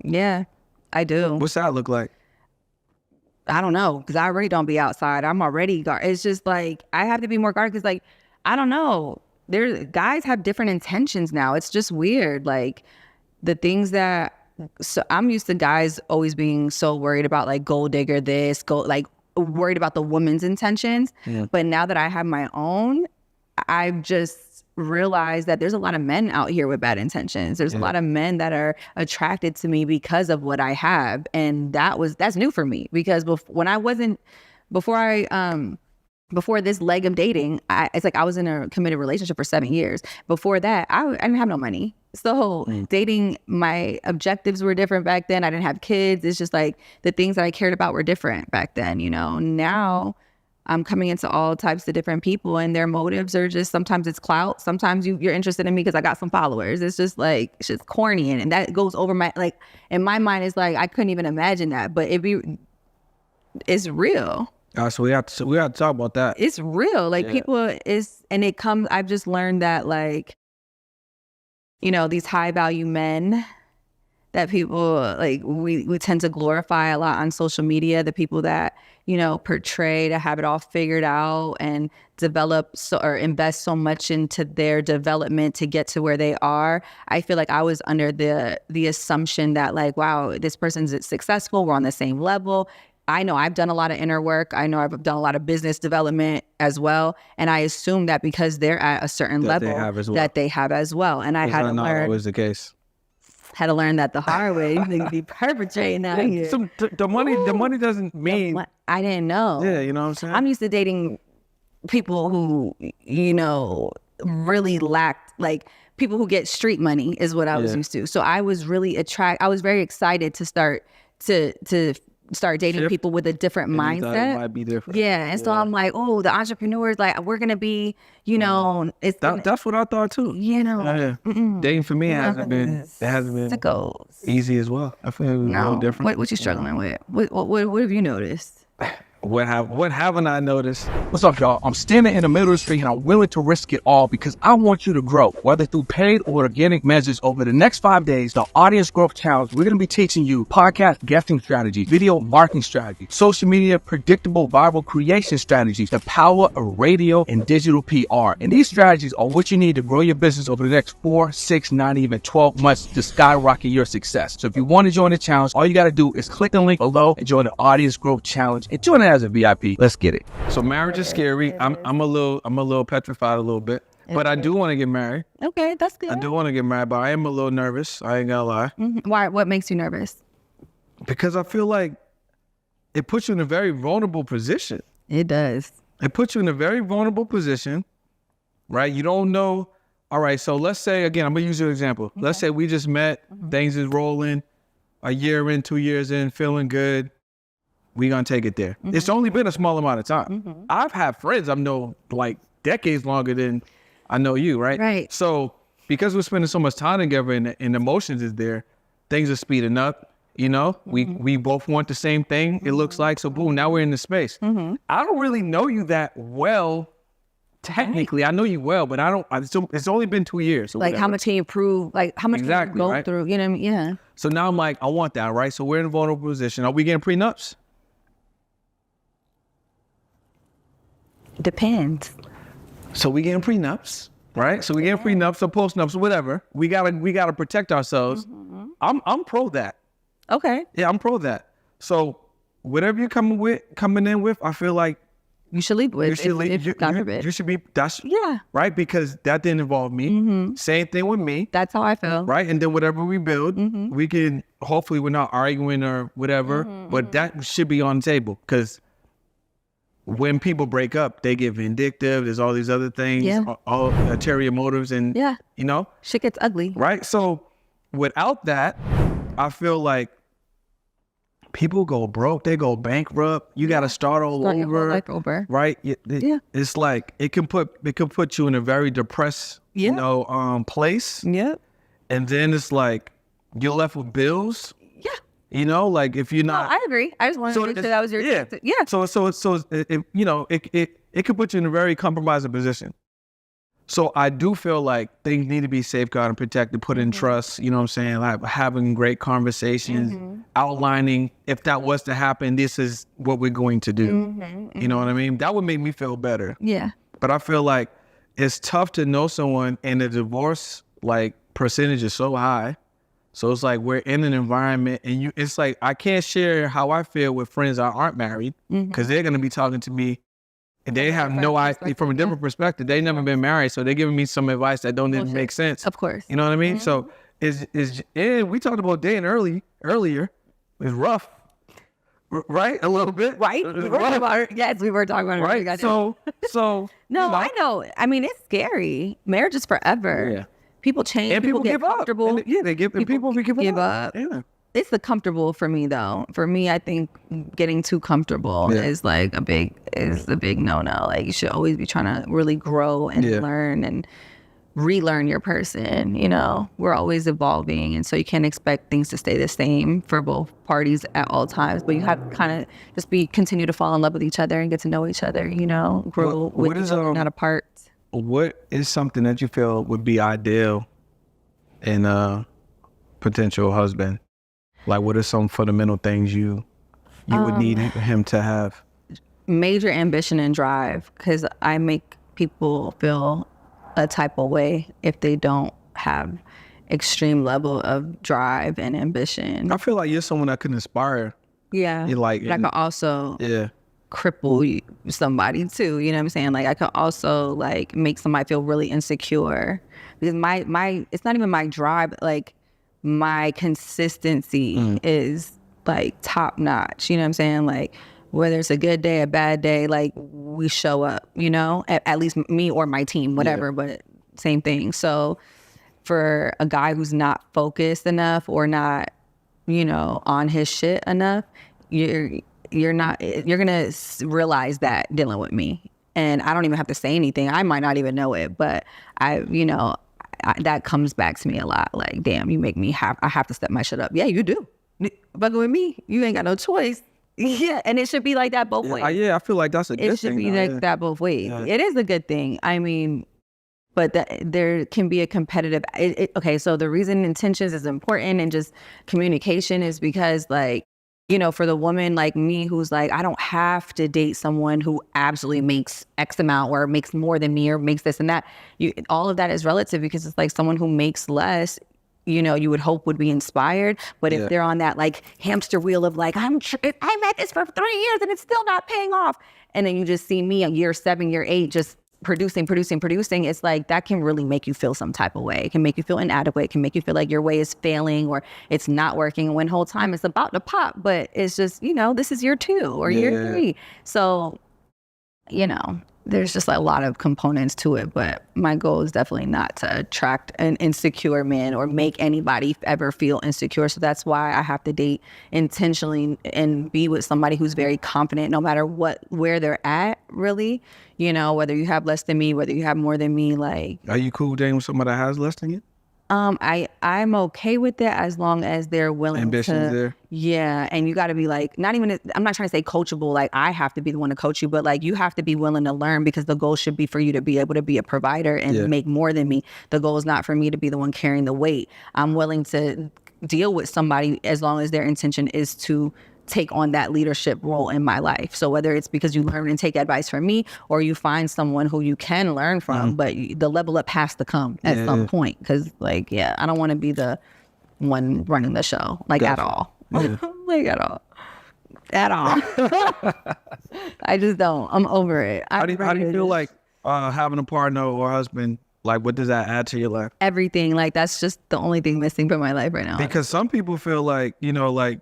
Yeah, I do. What's that look like? I don't know, because I already don't be outside. I'm already guarded. It's just like, I have to be more guarded because, like, I don't know. Guys have different intentions now. It's just weird. Like, the things that, so I'm used to guys always being so worried about, like, gold digger this, like, worried about the woman's intentions. Yeah. But now that I have my own, I've just realized that there's a lot of men out here with bad intentions. There's a lot of men that are attracted to me because of what I have. And that's new for me, because before this leg of dating, it's like I was in a committed relationship for 7 years. Before that, I didn't have no money. So dating, my objectives were different back then. I didn't have kids. It's just like the things that I cared about were different back then, you know. Now I'm coming into all types of different people, and their motives are just, sometimes it's clout. Sometimes you're interested in me because I got some followers. It's just like, it's just corny. And that goes over my, like, in my mind, it's like, I couldn't even imagine that. But it's real. So we have to talk about that. It's real. Like, I've just learned that, like, you know, these high value men that people, like, we tend to glorify a lot on social media, the people that, you know, portray to have it all figured out and or invest so much into their development to get to where they are. I feel like I was under the assumption that, like, wow, this person's successful, we're on the same level. I know I've done a lot of inner work. I know I've done a lot of business development as well. And I assume that because they're at a certain level, that they have as well. And I had to learn. Not always the case. Had to learn that the hard way. You think be perpetrating out here. The money doesn't mean. I didn't know. Yeah, you know what I'm saying? I'm used to dating people who, you know, really lacked, like, people who get street money is what I was used to. So I was really I was very excited to start dating people with a different mindset. It might be different. Yeah, and so I'm like, oh, the entrepreneurs, like, we're gonna be, you know, that's what I thought too. You know, dating for me hasn't been easy as well. I feel it was a little different. What you struggling with? What have you noticed? What haven't I noticed? What's up, y'all? I'm standing in the middle of the street and I'm willing to risk it all because I want you to grow, whether through paid or organic measures. Over the next 5 days, the Audience Growth Challenge, we're going to be teaching you podcast guesting strategy, video marketing strategy, social media predictable viral creation strategies, the power of radio and digital PR. And these strategies are what you need to grow your business over the next 4, 6, 9, even 12 months to skyrocket your success. So if you want to join the challenge, all you got to do is click the link below and join the Audience Growth Challenge and join it as a VIP. Let's get it. So marriage is scary. I'm a little petrified a little bit, but I do want to get married. Okay, that's good. I do want to get married, but I am a little nervous. I ain't gonna lie. Mm-hmm. Why? What makes you nervous? Because I feel like it puts you in a very vulnerable position. It does. It puts you in a very vulnerable position, right? You don't know. All right, so let's say, again, I'm gonna use your example. Okay. Let's say we just met, things is rolling, a year in, 2 years in, feeling good. We gonna take it there. It's only been a small amount of time. I've had friends I've known like decades longer than I know you, right? Right. So because we're spending so much time together and the emotions is there, things are speeding up. You know, we both want the same thing. It looks like, so boom, now we're in the space. I don't really know you that well. Technically, I know you well, but it's only been 2 years. Like, how much can you prove? Like, how much can you go right? through? You know what I mean? Yeah. So now I'm like, I want that, right? So we're in a vulnerable position. Are we getting prenups? Depends. So we getting prenups, right? So we getting prenups or postnups or whatever. We gotta protect ourselves. I'm pro that. Okay. Yeah, I'm pro that. So whatever you're coming in with, I feel like You should lead with. you should lead. God forbid. You should be. That's Yeah. right, because that didn't involve me. Same thing with me. That's how I feel. Right, and then whatever we build, we can. Hopefully, we're not arguing or whatever. But that should be on the table, because when people break up, they get vindictive. There's all these other things, all ulterior motives, and you know, shit gets ugly. right. So without that, I feel like people go broke, they go bankrupt. You got to start all Start your whole over, life over. right? It's like it can put you in a very depressed, place. Yep. And then it's like you're left with bills. Yeah. You know, like if you're No, not. I agree. I just wanted to make sure that was your yeah. So it could put you in a very compromising position. So I do feel like things need to be safeguarded and protected, put in trust, you know what I'm saying? Like having great conversations, outlining if that was to happen, this is what we're going to do. You know what I mean? That would make me feel better. Yeah. But I feel like it's tough to know someone, and the divorce like percentage is so high. So it's like we're in an environment, and it's like I can't share how I feel with friends that aren't married, because they're gonna be talking to me and they have no idea from a different perspective. They never been married, so they're giving me some advice that don't even make sense. Of course. You know what I mean? So we talked about dating earlier. It's rough, right? A little bit, Right? It's We were rough. talking about it. Yes, we were talking about it. Right. So No, you know, I know. I mean, it's scary. Marriage is forever. Yeah. People change. and people get give up. comfortable. And they give up. Yeah. It's the comfortable for me though. For me, I think getting too comfortable is like a big no-no. Like you should always be trying to really grow and learn and relearn your person. You know, we're always evolving, and so you can't expect things to stay the same for both parties at all times. But you have to kind of just continue to fall in love with each other and get to know each other. You know, grow with each other, not apart. What is something that you feel would be ideal in a potential husband? Like, what are some fundamental things you would need him to have? Major ambition and drive, because I make people feel a type of way if they don't have extreme level of drive and ambition. I feel like you're someone that can inspire. Yeah. You like, but I could also yeah. cripple somebody too. You know what I'm saying? Like I could also like make somebody feel really insecure, because my it's not even my drive, but like my consistency is like top notch. You know what I'm saying? Like whether it's a good day, a bad day, like we show up, you know, at least me or my team, whatever, but same thing. So for a guy who's not focused enough or not, you know, on his shit enough, you're gonna realize that dealing with me. And I don't even have to say anything. I might not even know it, but that comes back to me a lot. Like, damn, you make me I have to step my shit up. Yeah, you do. Fucking with me, you ain't got no choice. Yeah, and it should be like that both ways. Yeah, I feel like that's a good thing. It should be like that both ways. Yeah. It is a good thing. I mean, but there can be a competitive. Okay, so the reason intentions is important and just communication is because, like, you know, for the woman like me who's like, I don't have to date someone who absolutely makes X amount or makes more than me or makes this and that. All of that is relative, because it's like someone who makes less, you know, you would hope would be inspired. But if they're on that like hamster wheel of like, I'm at this for 3 years and it's still not paying off. And then you just see me in year 7, year 8, just producing. It's like that can really make you feel some type of way. It can make you feel inadequate. It can make you feel like your way is failing or it's not working, when whole time it's about to pop. But it's just, you know, this is year 2 or year 3. So, you know, there's just a lot of components to it, but my goal is definitely not to attract an insecure man or make anybody ever feel insecure. So that's why I have to date intentionally and be with somebody who's very confident, no matter where they're at, really. You know, whether you have less than me, whether you have more than me, like. Are you cool dating with somebody that has less than you? I'm okay with it as long as they're willing Ambitions to. there. Yeah, and you got to be like, not even. I'm not trying to say coachable. Like I have to be the one to coach you, but like you have to be willing to learn because the goal should be for you to be able to be a provider and make more than me. The goal is not for me to be the one carrying the weight. I'm willing to deal with somebody as long as their intention is to take on that leadership role in my life. So whether it's because you learn and take advice from me or you find someone who you can learn from, but the level up has to come at some point. Cause like, I don't want to be the one running the show, like at all. Like at all. At all. I just don't. I'm over it. How do you feel like having a partner or husband? Like, what does that add to your life? Everything. Like, that's just the only thing missing from my life right now. Because some people feel like, like,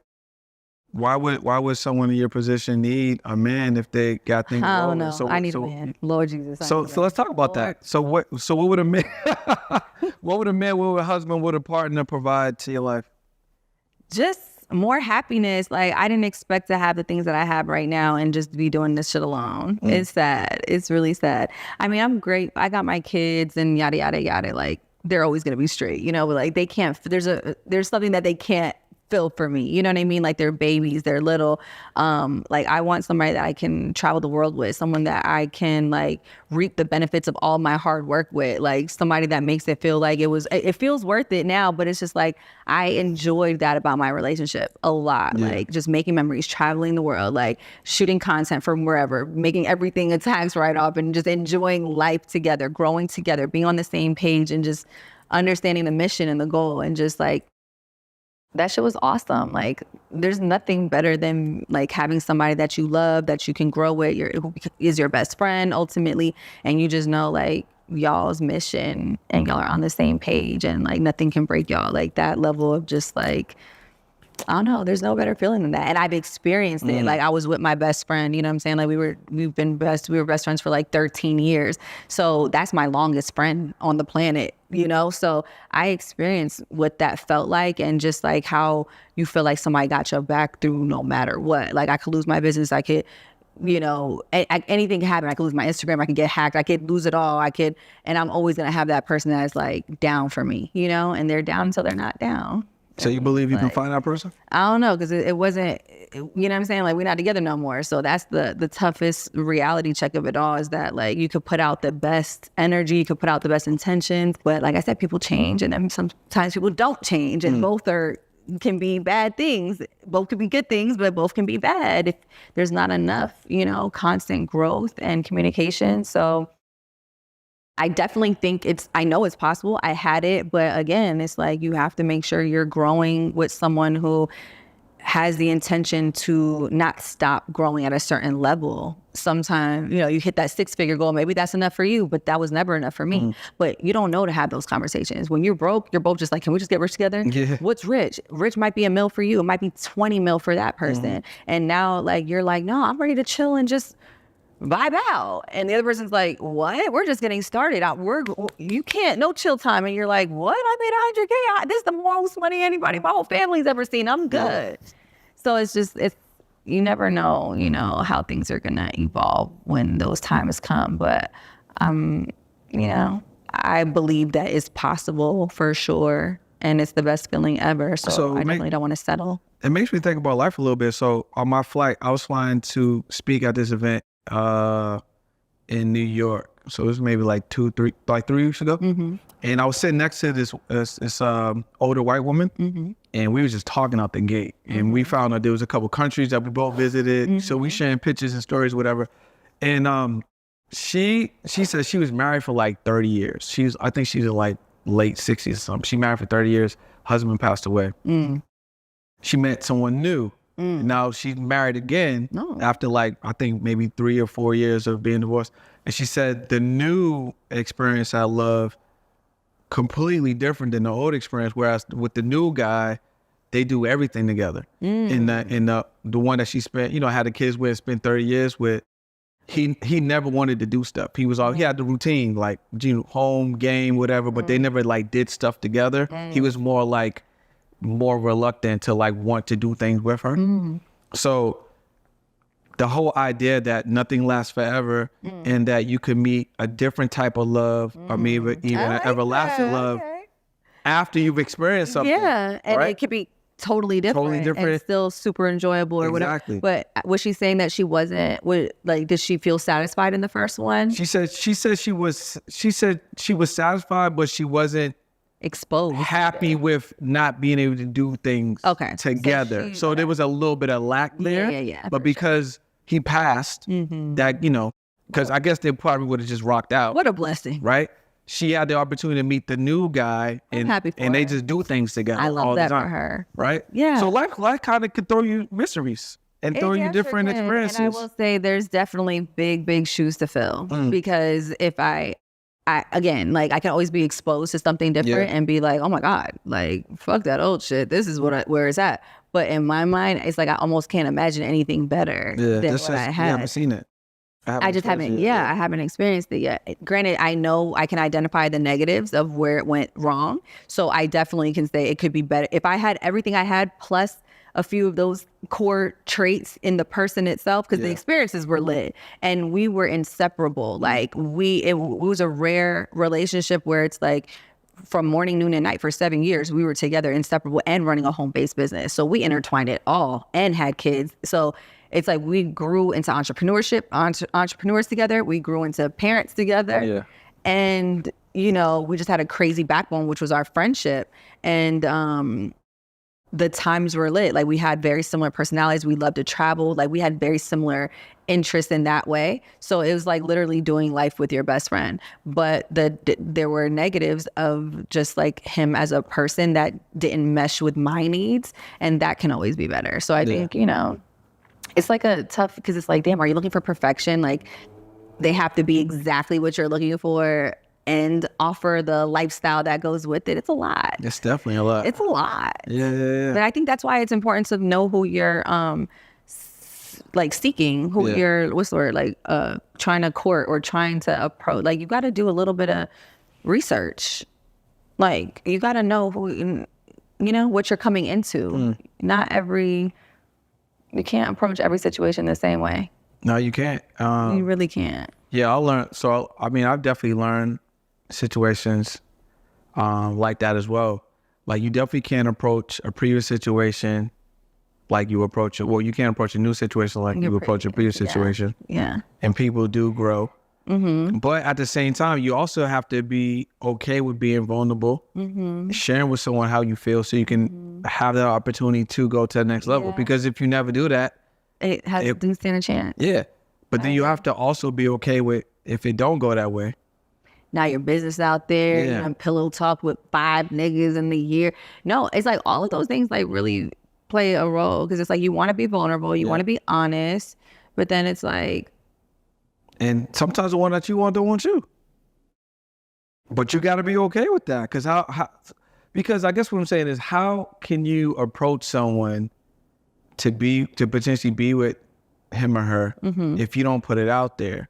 why would someone in your position need a man if they got things I rolling? don't know. I need a man. Lord Jesus. So let's talk about that. So what would a man what would a husband, would a partner provide to your life? Just more happiness. Like I didn't expect to have the things that I have right now and just be doing this shit alone. It's sad. It's really sad. I mean, I'm great. I got my kids and yada yada yada. Like they're always gonna be straight, but like they can't. There's something that they can't fill for me. You know what I mean? Like they're babies, they're little. Like I want somebody that I can travel the world with, someone that I can like reap the benefits of all my hard work with, like somebody that makes it feel like it feels worth it now, but it's just like, I enjoyed that about my relationship a lot. Like just making memories, traveling the world, like shooting content from wherever, making everything a tax write-off and just enjoying life together, growing together, being on the same page and just understanding the mission and the goal and just like, that shit was awesome. Like, there's nothing better than like having somebody that you love, that you can grow with, who is your best friend ultimately, and you just know like y'all's mission and y'all are on the same page and like nothing can break y'all. Like that level of just like, I don't know, there's no better feeling than that. And I've experienced it. Like I was with my best friend, you know what I'm saying? Like we were best friends for like 13 years. So that's my longest friend on the planet, So I experienced what that felt like and just like how you feel like somebody got your back through no matter what. Like I could lose my business. I could, anything can happen. I could lose my Instagram. I could get hacked. I could lose it all. And I'm always going to have that person that's like down for me, and they're down until they're not down. So you believe you can find that person? I don't know, because it wasn't, you know what I'm saying? Like, we're not together no more. So that's the toughest reality check of it all, is that like you could put out the best energy, you could put out the best intentions. But like I said, people change, and then sometimes people don't change, and both can be bad things. Both can be good things, but both can be bad if there's not enough, constant growth and communication. So I definitely think I know it's possible. I had it, but again, it's like you have to make sure you're growing with someone who has the intention to not stop growing at a certain level. Sometimes, you hit that 6-figure goal, maybe that's enough for you, but that was never enough for me. But you don't know to have those conversations. When you're broke, you're both just like, can we just get rich together? Yeah. What's rich? Rich might be $1 million for you. It might be 20 mil for that person. And now like, you're like, no, I'm ready to chill and just vibe out. And the other person's like, what? We're just getting started. You can't, no chill time. And you're like, what? I made $100K. This is the most money my whole family's ever seen. I'm good. So it's you never know, how things are going to evolve when those times come. But, I believe that it's possible for sure. And it's the best feeling ever. So I definitely don't want to settle. It makes me think about life a little bit. So on my flight, I was flying to speak at this event in New York. So it was maybe like 3 weeks ago. And I was sitting next to this older white woman, and we were just talking out the gate. And we found out there was a couple countries that we both visited. So we sharing pictures and stories, whatever. And she said she was married for like 30 years. I think she's in like late 60s or something. She married for 30 years. Husband passed away. She met someone new. Now she's married again after like, I think maybe 3 or 4 years of being divorced. And she said the new experience I love completely different than the old experience. Whereas with the new guy, they do everything together. And the one that she spent, had the kids with, spent 30 years with, he never wanted to do stuff. He had the routine, like home, game, whatever, but they never like did stuff together. He was more reluctant to like want to do things with her. So the whole idea that nothing lasts forever and that you could meet a different type of love or maybe even an everlasting love. after you've experienced something. Yeah, and right? it could be totally different and still super enjoyable or Exactly. whatever. But was she saying that she wasn't, did she feel satisfied in the first one? She said she was satisfied, but she wasn't Exposed. happy with not being able to do things together. So there was a little bit of lack there. Yeah. But because he passed, that, because I guess they probably would have just rocked out. What a blessing. Right? She had the opportunity to meet the new guy, and happy for and they her. just do things together. I all love the that time, for her. Right? Yeah. So life kind of could throw you mysteries and throw you different experiences. And I will say there's definitely big shoes to fill because if I again, like I can always be exposed to something different and be like, oh my God, like fuck that old shit. This is where it's at. But in my mind, it's like I almost can't imagine anything better than what I had. You haven't seen it. I just haven't. I haven't experienced it yet. Granted, I know I can identify the negatives of where it went wrong. So I definitely can say it could be better. If I had everything I had plus a few of those core traits in the person itself, because the experiences were lit and we were inseparable. Like it was a rare relationship where it's like from morning, noon, and night for 7 years, we were together, inseparable, and running a home-based business. So we intertwined it all and had kids. So it's like we grew into entrepreneurship, entrepreneurs together. We grew into parents together. Yeah. And, we just had a crazy backbone, which was our friendship. And the times were lit. Like we had very similar personalities. We loved to travel. Like we had very similar interests in that way. So it was like literally doing life with your best friend. But there were negatives of just like him as a person that didn't mesh with my needs. And that can always be better. So I think, it's like a tough, because it's like, damn, are you looking for perfection? Like they have to be exactly what you're looking for and offer the lifestyle that goes with it. It's a lot. It's definitely a lot. It's a lot. Yeah. But I think that's why it's important to know who you're seeking, who you're, what's the word, like trying to court or trying to approach. Like you got to do a little bit of research. Like you got to know who, what you're coming into. You can't approach every situation the same way. No, you can't. You really can't. Yeah, I'll learn. So, I've definitely learned situations like that as well. Like, you definitely can't approach a previous situation like you approach it. Well, you can't approach a new situation like you approach a previous situation. Yeah. And people do grow. Mm-hmm. But at the same time, you also have to be okay with being vulnerable, sharing with someone how you feel so you can have that opportunity to go to the next level. Because if you never do that, it doesn't stand a chance. Yeah. But then you have to also be okay with if it don't go that way. Now your business out there, Yeah. pillow talk with 5 niggas in the year. No, it's like all of those things like really play a role because it's like you want to be vulnerable, you want to be honest, but then it's like. And sometimes the one that you want don't want you. But you got to be okay with that because I guess what I'm saying is how can you approach someone to potentially be with him or her if you don't put it out there?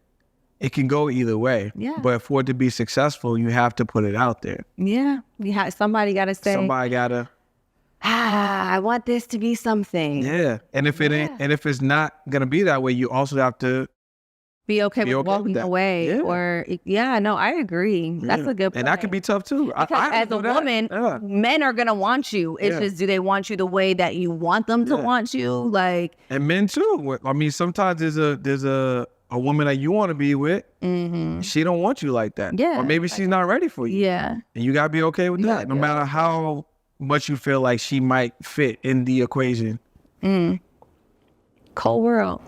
It can go either way. Yeah. But for it to be successful, you have to put it out there. Yeah. Somebody got to say. Somebody got to. I want this to be something. Yeah. And if it ain't, and if it's not going to be that way, you also have to be okay with walking with that. away. Yeah. Or, no, I agree. That's a good point. And that can be tough too. Because I as a woman, men are going to want you. It's just, do they want you the way that you want them to want you? Like, and men too. I mean, sometimes there's a woman that you want to be with. She don't want you like that. Yeah. Or maybe she's not ready for you. Yeah. And you got to be okay with that. No matter how much you feel like she might fit in the equation. Cold world.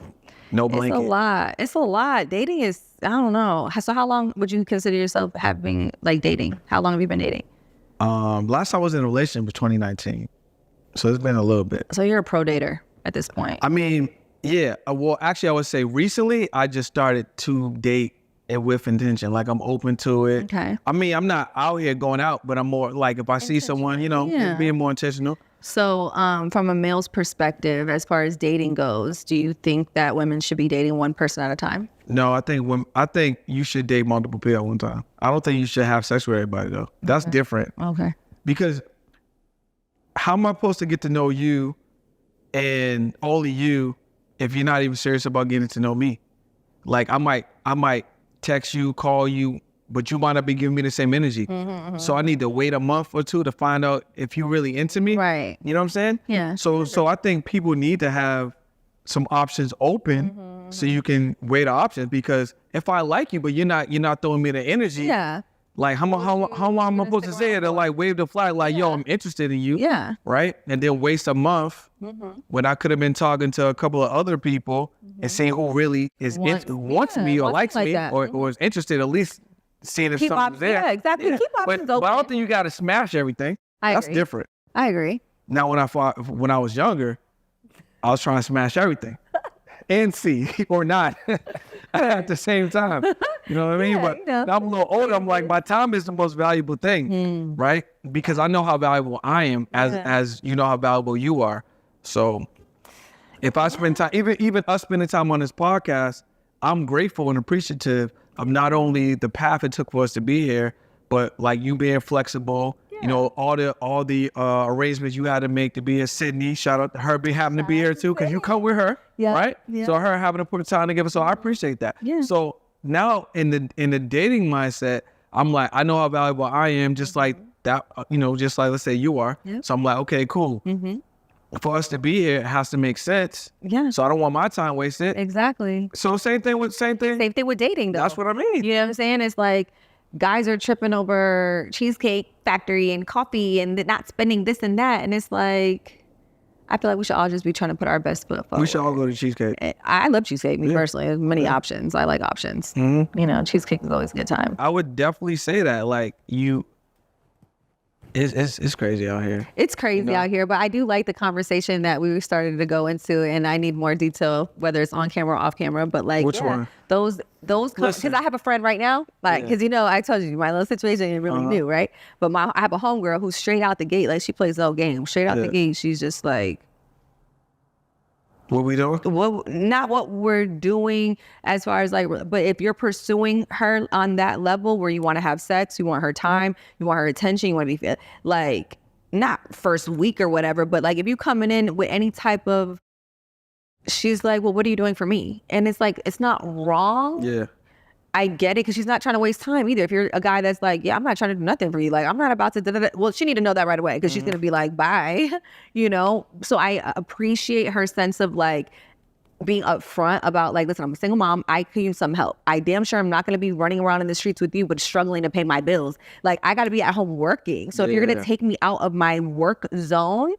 No blanket. It's a lot. Dating is, I don't know. So how long would you consider yourself having, like, dating? How long have you been dating? Last time I was in a relationship was 2019. So it's been a little bit. So you're a pro dater at this point. I mean, yeah. Well, actually, I would say recently I just started to date it with intention. Like, I'm open to it. Okay. I mean, I'm not out here going out, but I'm more like if I see someone, being more intentional. So from a male's perspective, as far as dating goes, do you think that women should be dating one person at a time? No, I think you should date multiple people at one time. I don't think you should have sex with everybody though. That's different. Okay. Because how am I supposed to get to know you and only you if you're not even serious about getting to know me? Like I might text you, call you but you might not be giving me the same energy. So I need to wait a month or two to find out if you really into me. Right. You know what I'm saying? Yeah. So I think people need to have some options open so you can weigh the options, because if I like you, but you're not throwing me the energy. Yeah. Like how long am I supposed to say it to like wave the flag like, yo, I'm interested in you. Yeah. Right? And then waste a month when I could have been talking to a couple of other people and seeing who really wants me or likes me or is interested, at least seeing if something's there. Yeah, exactly. Keep options open. But I don't think you got to smash everything. That's agree. different. I agree. Now, when I was younger, I was trying to smash everything and see or not at the same time. You know what I mean? But now I'm a little older. I'm like, my time is the most valuable thing, right? Because I know how valuable I am as you know how valuable you are. So if I spend time, even us spending time on this podcast, I'm grateful and appreciative of not only the path it took for us to be here, but like you being flexible. You know, all the arrangements you had to make to be in Sydney. Shout out to her having to be here too, because you come with her, right? Yeah. So her having to put the time together. So I appreciate that. Yeah. So now in the dating mindset, I'm like, I know how valuable I am, just like that. Just like let's say you are. Yep. So I'm like, okay, cool. For us to be here, it has to make sense. Yeah. So I don't want my time wasted. Exactly. So same thing with dating though. That's what I mean. You know what I'm saying? It's like, guys are tripping over Cheesecake Factory and coffee and not spending this and that. And it's like, I feel like we should all just be trying to put our best foot forward. We should all go to Cheesecake. I love Cheesecake, me personally. There's many options. I like options. Cheesecake is always a good time. I would definitely say that. Like, it's crazy out here. It's crazy out here, but I do like the conversation that we started to go into, and I need more detail, whether it's on camera or off camera. But like, which one? Those because I have a friend right now, like, because I told you my little situation is really new, right? But I have a homegirl who's straight out the gate, like she plays the whole game. Straight out the gate, she's just like, what we doing? Not what we're doing as far as like, but if you're pursuing her on that level where you want to have sex, you want her time, you want her attention, you want to be like, not first week or whatever, but like if you coming in with any type of, she's like, well, what are you doing for me? And it's like, it's not wrong. Yeah. I get it, because she's not trying to waste time either. If you're a guy that's like, yeah, I'm not trying to do nothing for you. Like, I'm not about to, well, she need to know that right away, because she's going to be like, bye, So I appreciate her sense of like being upfront about like, listen, I'm a single mom. I could use some help. I damn sure I'm not going to be running around in the streets with you, but struggling to pay my bills. Like, I got to be at home working. So if you're going to take me out of my work zone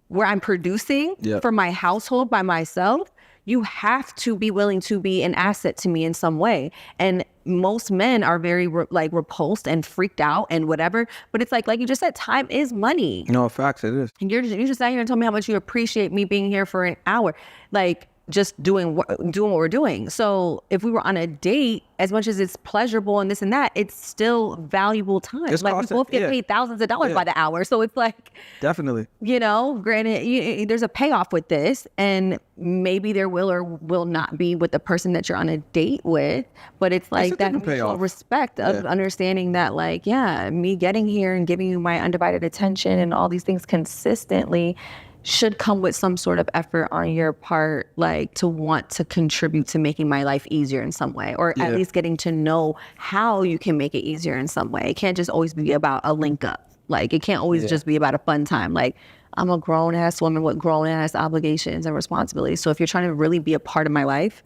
where I'm producing for my household by myself, you have to be willing to be an asset to me in some way. And most men are very repulsed and freaked out and whatever. But it's like you just said, time is money. No, facts, it is. And you just sat here and told me how much you appreciate me being here for an hour. Like, just doing what we're doing. So if we were on a date, as much as it's pleasurable and this and that, it's still valuable time. It's like, we both get paid thousands of dollars by the hour. So it's like, definitely, granted, there's a payoff with this, and maybe there will or will not be with the person that you're on a date with, but it's like that mutual respect of understanding that, like, me getting here and giving you my undivided attention and all these things consistently should come with some sort of effort on your part, like to want to contribute to making my life easier in some way, or at least getting to know how you can make it easier in some way. It can't just always be about a link up. Like, it can't always just be about a fun time. Like, I'm a grown ass woman with grown ass obligations and responsibilities. So if you're trying to really be a part of my life,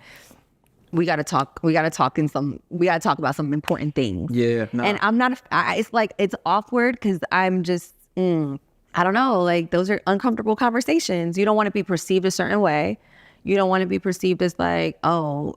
we got to talk about some important things. Yeah. Nah. And I'm not, it's like, it's awkward because I'm just, I don't know, like, those are uncomfortable conversations. You don't want to be perceived a certain way. You don't want to be perceived as like, oh,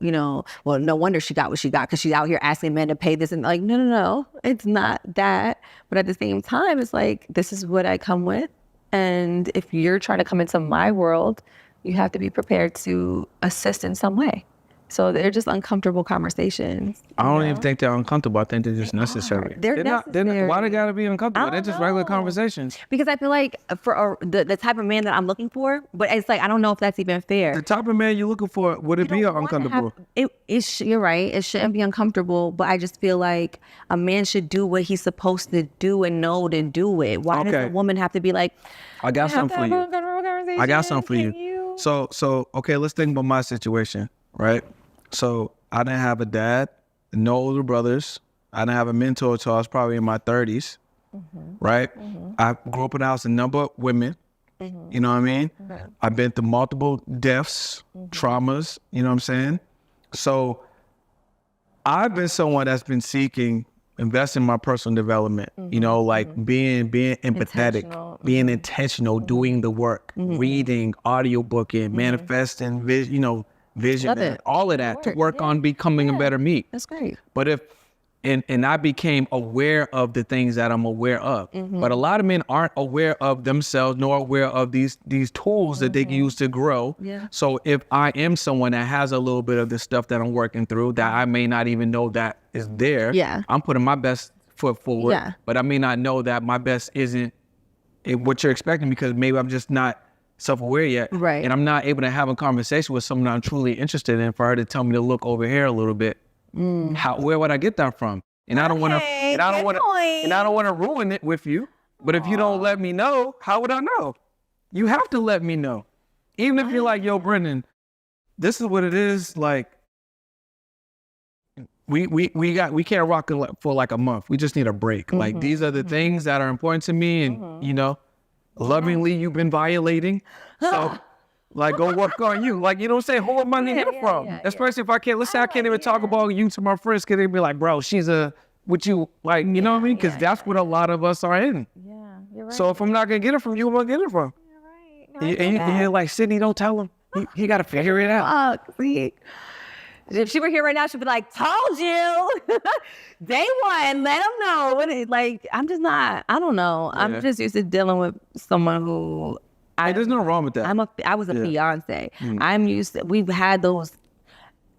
well, no wonder she got what she got because she's out here asking men to pay this. And like, no, it's not that. But at the same time, it's like, this is what I come with. And if you're trying to come into my world, you have to be prepared to assist in some way. So they're just uncomfortable conversations. I don't even think they're uncomfortable. I think they're just necessary. They're necessary. Why they gotta be uncomfortable? They're just regular conversations. Because I feel like for the type of man that I'm looking for, but it's like, I don't know if that's even fair. The type of man you're looking for, would it be uncomfortable? You're right. It shouldn't be uncomfortable, but I just feel like a man should do what he's supposed to do and know to do it. Why does a woman have to be like, I got something for you. I got something for you. So okay, let's think about my situation, right? So I didn't have a dad, no older brothers, I didn't have a mentor until I was probably in my 30s, right? I grew up in a house of a number of women, you know what I mean? I've been through multiple deaths, traumas, you know what I'm saying? So I've been someone that's been seeking, investing in my personal development, you know, like being empathetic, being intentional, doing the work, reading, audiobooking, manifesting, vision, and all of that to work on becoming a better me. That's great. But and I became aware of the things that I'm aware of. But a lot of men aren't aware of themselves nor aware of these tools that they can use to grow. Yeah. So if I am someone that has a little bit of the stuff that I'm working through that I may not even know that is there, I'm putting my best foot forward. Yeah. But I may not know that my best isn't what you're expecting because maybe I'm just not self-aware yet. Right. And I'm not able to have a conversation with someone I'm truly interested in for her to tell me to look over here a little bit. Where would I get that from? And I don't want to, and I don't want to ruin it with you. But if you don't let me know, how would I know? You have to let me know. Even if you're like, yo, Brendan, this is what it is. Like, we can't rock it for like a month. We just need a break. Like, these are the things that are important to me, and you know, lovingly, you've been violating. So. Like, go work on you. Like, you know what I'm saying? Who am I gonna get it from? Especially if I can't, let's say I can't even talk about you to my friends because they'd be like, bro, she's with you. Like, you know what I mean? Because that's what a lot of us are in. Yeah, you're right. So if I'm not gonna get it from you, who am I gonna get it from? You're right. And you're like, Sydney, don't tell him. He got to figure it out. See, if she were here right now, she'd be like, told you. Day one, let them know. Like, I'm just not, I don't know. Yeah. I'm just used to dealing with someone who, There's nothing wrong with that. I was a fiance. I'm used to, we've had those,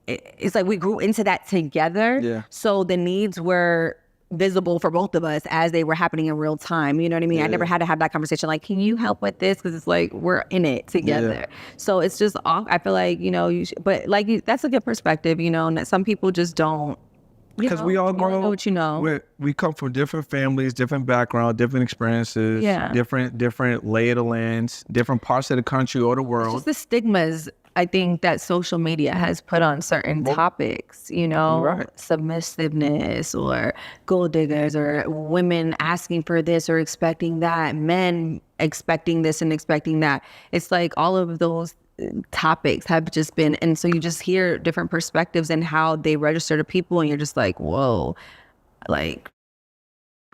it's like we grew into that together. Yeah. So the needs were visible for both of us as they were happening in real time. You know what I mean? Yeah. I never had to have that conversation. Like, can you help with this? Because it's like, we're in it together. Yeah. So it's just, I feel like, you know, but like, that's a good perspective, you know, and some people just don't. Because we all grow, know what you know. We come from different families, different backgrounds, different experiences, different lay of the lands, different parts of the country or the world. Just the stigmas, I think, that social media has put on certain topics, you know, submissiveness or gold diggers or women asking for this or expecting that, men expecting this and expecting that. It's like all of those topics have just been, and so you just hear different perspectives and how they register to people, and you're just like, whoa, like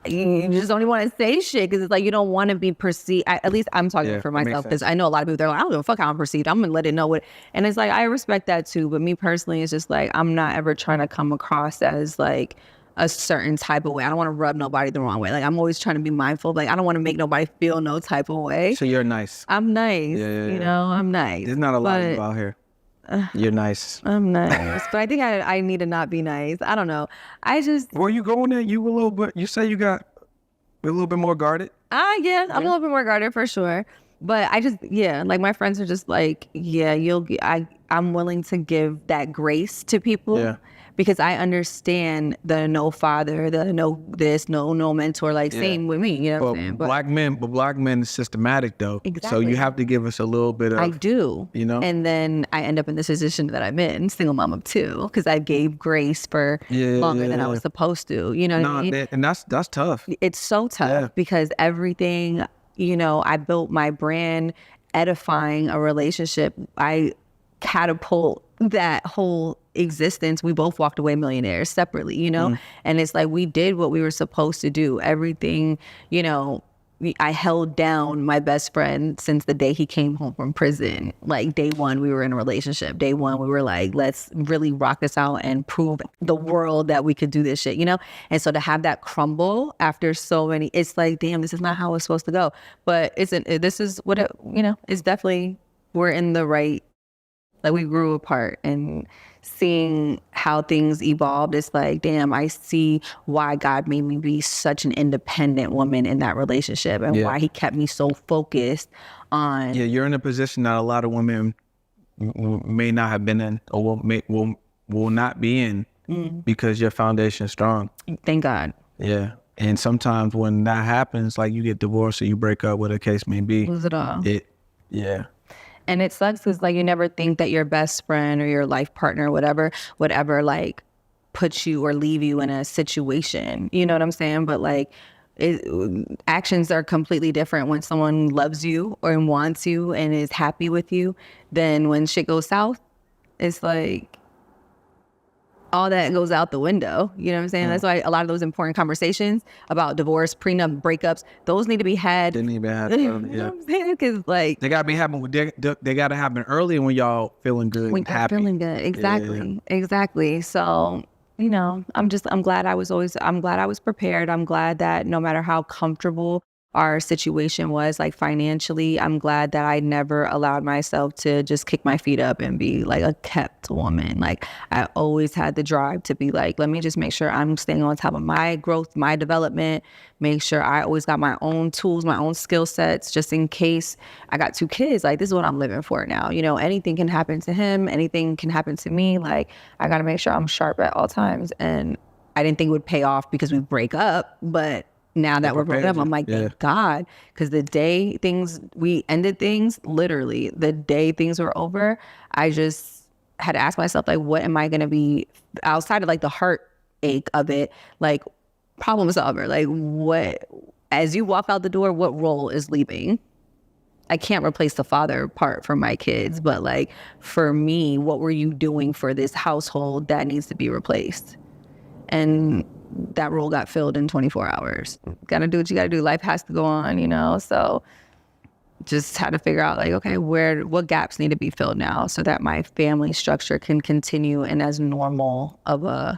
you just don't even want to say shit because it's like you don't want to be perceived. At least I'm talking for myself because I know a lot of people, they're like, I don't give a fuck how I'm perceived. I'm gonna let it know what, and it's like I respect that too. But me personally, it's just like I'm not ever trying to come across as like a certain type of way. I don't want to rub nobody the wrong way. Like, I'm always trying to be mindful. Like, I don't want to make nobody feel no type of way. So you're nice. I'm nice. You know, I'm nice. There's not a lot of people out here. You're nice. I'm nice. But I think I need to not be nice. I don't know. I just... Where you going there? You a little bit... You say you got a little bit more guarded? Yeah, I'm a little bit more guarded for sure. But I just... Yeah, like my friends are just like, yeah, I'm willing to give that grace to people. Yeah. Because I understand the no father, the no this, no mentor, like same with me, you know what I'm saying? Black men is systematic though. Exactly. So you have to give us a little bit of... I do. You know? And then I end up in this position that I'm in, single mom of two, because I gave grace for longer than I was supposed to, you know what I mean? And that's tough. It's so tough because everything, you know, I built my brand edifying a relationship. I catapult that whole existence. We both walked away millionaires separately, you know? And it's like we did what we were supposed to do. Everything, you know, I held down my best friend since the day he came home from prison. Like day one, we were in a relationship. Day one, we were like, let's really rock this out and prove the world that we could do this shit, you know? And so to have that crumble after so many, it's like, damn, this is not how it's supposed to go. But this is what it, you know, it's definitely, we're in the right, like we grew apart, and seeing how things evolved, it's like, damn, I see why God made me be such an independent woman in that relationship, and why he kept me so focused on... Yeah, you're in a position that a lot of women may not have been in, or will not be in, because your foundation is strong. Thank God. Yeah. And sometimes when that happens, like you get divorced or you break up, whatever the case may be. Lose it all. And it sucks because like you never think that your best friend or your life partner, whatever, like put you or leave you in a situation. You know what I'm saying? But like, actions are completely different when someone loves you or wants you and is happy with you than when shit goes south. It's like all that goes out the window. You know what I'm saying? That's why a lot of those important conversations about divorce, prenup, breakups, those need to be had. Didn't even happen. You know what I'm saying? Because like They gotta be happening. They gotta happen early when y'all feeling good, when you're happy. feeling good. Exactly. Exactly. So, you know, I'm glad I was prepared. I'm glad that no matter how comfortable our situation was, like financially, I'm glad that I never allowed myself to just kick my feet up and be like a kept woman. Like I always had the drive to be like, let me just make sure I'm staying on top of my growth, my development, make sure I always got my own tools, my own skill sets, just in case I got 2 kids. Like this is what I'm living for now. You know, anything can happen to him, anything can happen to me. Like I got to make sure I'm sharp at all times. And I didn't think it would pay off because we break up, but now that we're broken up, I'm like, thank God. Because the day we ended things, literally, the day things were over, I just had to ask myself, like, what am I going to be outside of like the heartache of it? Like, problem solver. Like, what, as you walk out the door, what role is leaving? I can't replace the father part for my kids, but like, for me, what were you doing for this household that needs to be replaced? And that role got filled in 24 hours. Gotta do what you gotta do. Life has to go on, you know? So just had to figure out like, okay, what gaps need to be filled now so that my family structure can continue in as normal of a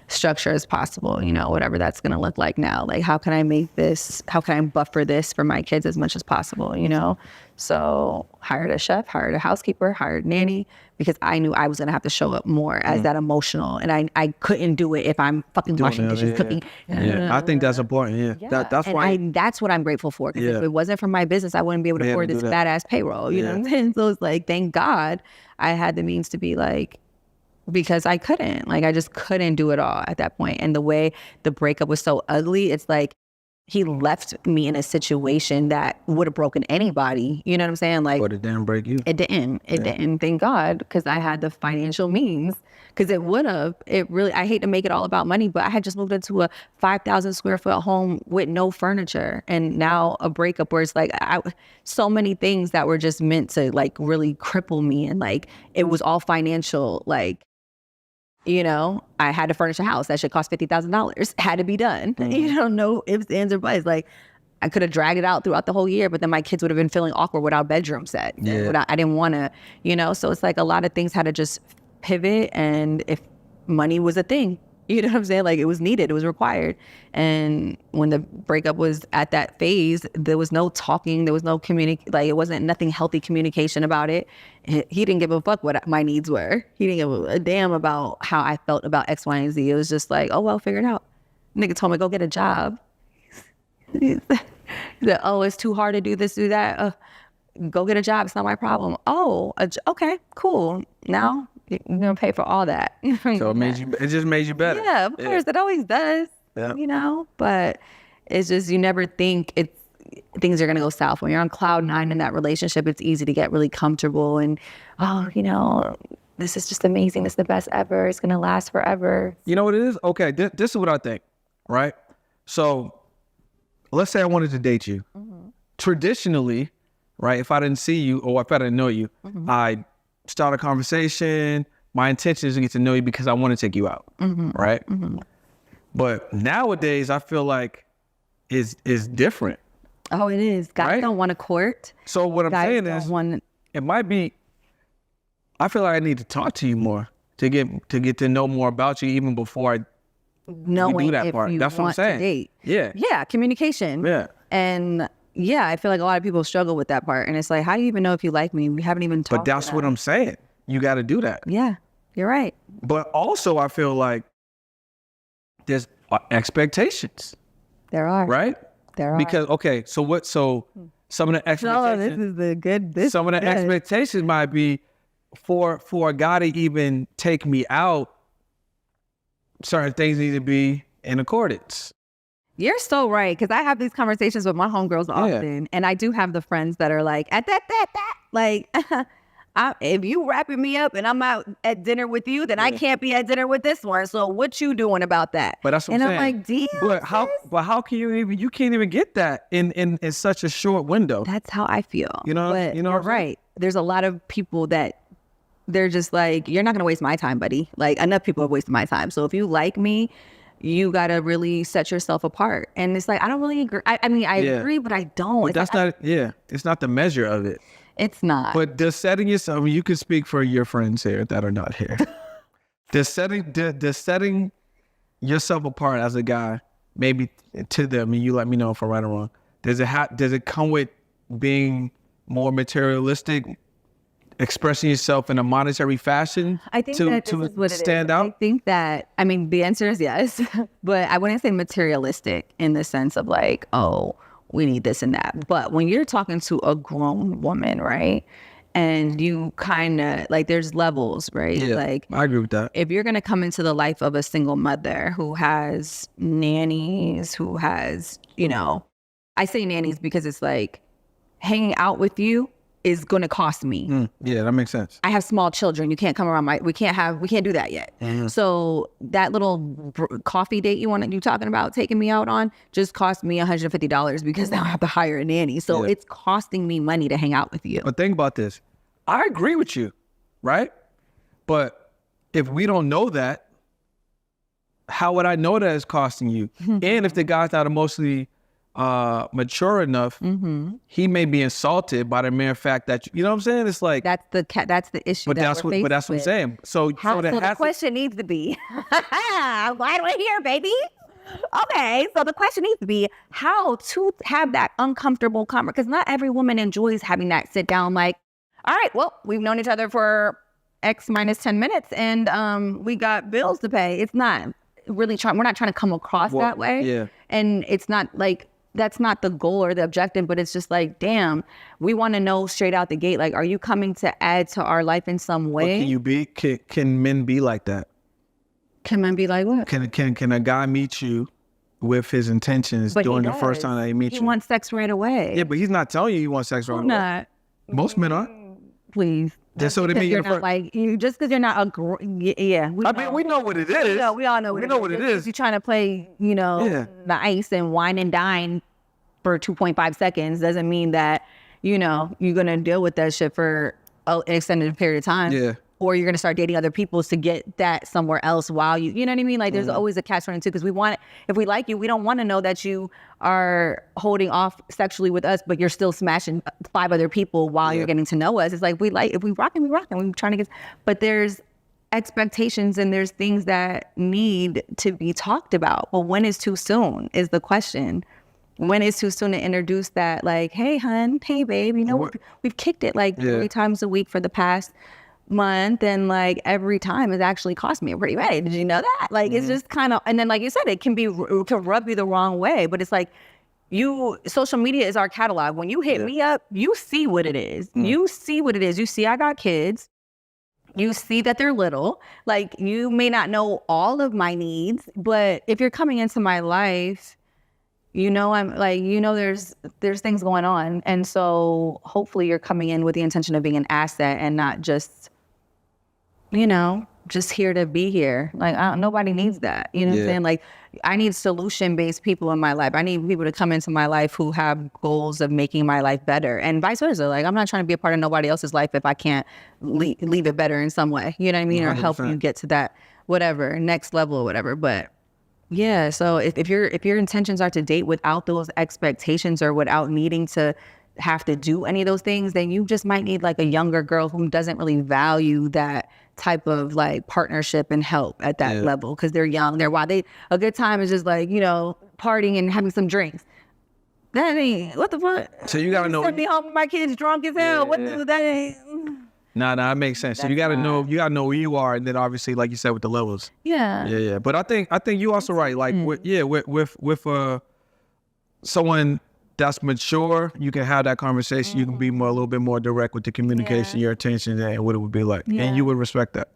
structure as possible, you know, whatever that's gonna look like now. Like, how can I buffer this for my kids as much as possible, you know? So hired a chef, hired a housekeeper, hired a nanny, because I knew I was gonna have to show up more as that emotional, and I couldn't do it if I'm fucking washing dishes, cooking. Yeah, I think that's important. Yeah. That's why. That's what I'm grateful for. Because if it wasn't for my business, I wouldn't be able to afford this badass payroll. You know what I'm saying? So it's like, thank God I had the means to be like, because I couldn't, like, I just couldn't do it all at that point. And the way the breakup was so ugly, it's like he left me in a situation that would have broken anybody. You know what I'm saying? Like, but it didn't break you. It didn't. It didn't. Thank God, because I had the financial means. Because it would have. It really. I hate to make it all about money, but I had just moved into a 5,000 square foot home with no furniture, and now a breakup where it's like so many things that were just meant to like really cripple me, and like it was all financial. Like, you know, I had to furnish a house that should cost $50,000. Had to be done. You know, no ifs, ands, or buts. Like, I could have dragged it out throughout the whole year, but then my kids would have been feeling awkward without bedroom set. I didn't want to, you know. So it's like a lot of things had to just pivot, and if money was a thing, you know what I'm saying? Like, it was needed, it was required. And when the breakup was at that phase, there was no talking, there was no like it wasn't nothing healthy communication about it. He didn't give a fuck what my needs were. He didn't give a damn about how I felt about X, Y, and Z. It was just like, oh, well, figure it out. Nigga told me, go get a job. He said, oh, it's too hard to do this, do that. Go get a job. It's not my problem. Oh, okay, cool. Now you're gonna pay for all that. So it just made you better. Yeah, of course, it always does. Yeah. You know, but it's just, you never think things are gonna go south. When you're on cloud 9 in that relationship, it's easy to get really comfortable and, oh, you know, this is just amazing. This is the best ever. It's gonna last forever. You know what it is? Okay, this is what I think, right? So let's say I wanted to date you. Traditionally, right, if I didn't see you or if I didn't know you, I'd start a conversation. My intention is to get to know you because I want to take you out, right? But nowadays, I feel like is different. Oh, it is. Guys don't want to court. So what I'm saying is, it might be, I feel like I need to talk to you more to get to know more about you even before I do that part. That's what I'm saying. Yeah, communication. Yeah. And yeah, I feel like a lot of people struggle with that part. And it's like, how do you even know if you like me? We haven't even talked. But that's what I'm saying. You got to do that. Yeah, you're right. But also, I feel like there's expectations. There are. Right? There are. Because, okay, so some of the expectations. No, this is the good. Some of the expectations might be for a guy to even take me out, certain things need to be in accordance. You're so right, because I have these conversations with my homegirls often, and I do have the friends that are like, at that, like, If you wrapping me up and I'm out at dinner with you, then I can't be at dinner with this one. So what you doing about that? But that's what and I'm I'm saying. like, damn. But how can you can't even get that in such a short window. That's how I feel. You know, but you know you're right. There's a lot of people that they're just like, you're not going to waste my time, buddy. Like, enough people have wasted my time. So if you like me, you got to really set yourself apart. And it's like, I don't really agree. I mean, I agree, but I don't. But that's not, it's not the measure of it. It's not. But does setting yourself, I mean, you can speak for your friends here that are not here. does setting yourself apart as a guy, maybe to them, and you let me know if I'm right or wrong, does it come with being more materialistic, expressing yourself in a monetary fashion? I think to that this is what it stand is. out? I think that, I mean, the answer is yes, but I wouldn't say materialistic in the sense of like, oh, we need this and that. But when you're talking to a grown woman, right? And you kind of like, there's levels, right? Yeah, like, I agree with that. If you're going to come into the life of a single mother who has nannies, who has, you know, I say nannies because it's like hanging out with you is going to cost me. Yeah, that makes sense. I have small children. You can't come around we can't do that yet. So that little coffee date you talking about taking me out on just cost me $150 because now I have to hire a nanny. So it's costing me money to hang out with you. But think about this. I agree with you, right? But if we don't know that, how would I know that it's costing you? And if the guy's not emotionally mature enough, he may be insulted by the mere fact that you know what I'm saying. It's like that's the issue. But that's what I'm saying. So the question needs to be, why do I here, baby? Okay, so the question needs to be how to have that uncomfortable conversation, because not every woman enjoys having that sit down. Like, all right, well, we've known each other for X minus 10 minutes, and we got bills to pay. It's not really we're not trying to come across that way. Yeah, and it's not like. That's not the goal or the objective, but it's just like, damn, we want to know straight out the gate. Like, are you coming to add to our life in some way? Can men be like that? Can men be like what? Can a guy meet you with his intentions during the first time that he meets you? He wants sex right away. Yeah, but he's not telling you he wants sex right away. Not. Most men are. Please. Just so they make you're not like you. Just because you're not yeah. I mean, we know what it is. No, we all know what it is. You're trying to play, the ice and wine and dine for 2.5 seconds doesn't mean that, you're going to deal with that shit for an extended period of time. Yeah. Or you're going to start dating other people to get that somewhere else while you know what I mean? Like, there's always a catch-22 because if we like you, we don't want to know that you are holding off sexually with us, but you're still smashing 5 other people while you're getting to know us. It's like, if we rocking, we rocking. We're trying to but there's expectations and there's things that need to be talked about. Well, when is too soon is the question. When is too soon to introduce that, like, hey, hun, hey, babe, we've kicked it like 3 times a week for the past month, and like every time it's actually cost me a pretty penny. Did you know that? Like, it's just kind of, and then like you said, it can rub you the wrong way, but it's like social media is our catalog. When you hit me up, you see what it is. You see what it is. You see I got kids. You see that they're little. Like, you may not know all of my needs, but if you're coming into my life, I'm like, there's things going on. And so hopefully you're coming in with the intention of being an asset and not just, just here to be here. Like, nobody needs that. You know what I'm saying? Like, I need solution-based people in my life. I need people to come into my life who have goals of making my life better, and vice versa. Like, I'm not trying to be a part of nobody else's life if I can't leave it better in some way. You know what I mean? 100%. Or help you get to that whatever next level or whatever. But yeah, so if your intentions are to date without those expectations or without needing to have to do any of those things, then you just might need like a younger girl who doesn't really value that type of like partnership and help at that level because they're young. They're wild. A good time is just like, partying and having some drinks. That ain't, what the fuck? So you gotta know. Send me home with my kids drunk as hell. That ain't. Nah, that makes sense. So you gotta know where you are, and then obviously, like you said, with the levels. Yeah. But I think you also right. Like with someone that's mature, you can have that conversation. You can be a little bit more direct with the communication, your attention, and what it would be like, and you would respect that.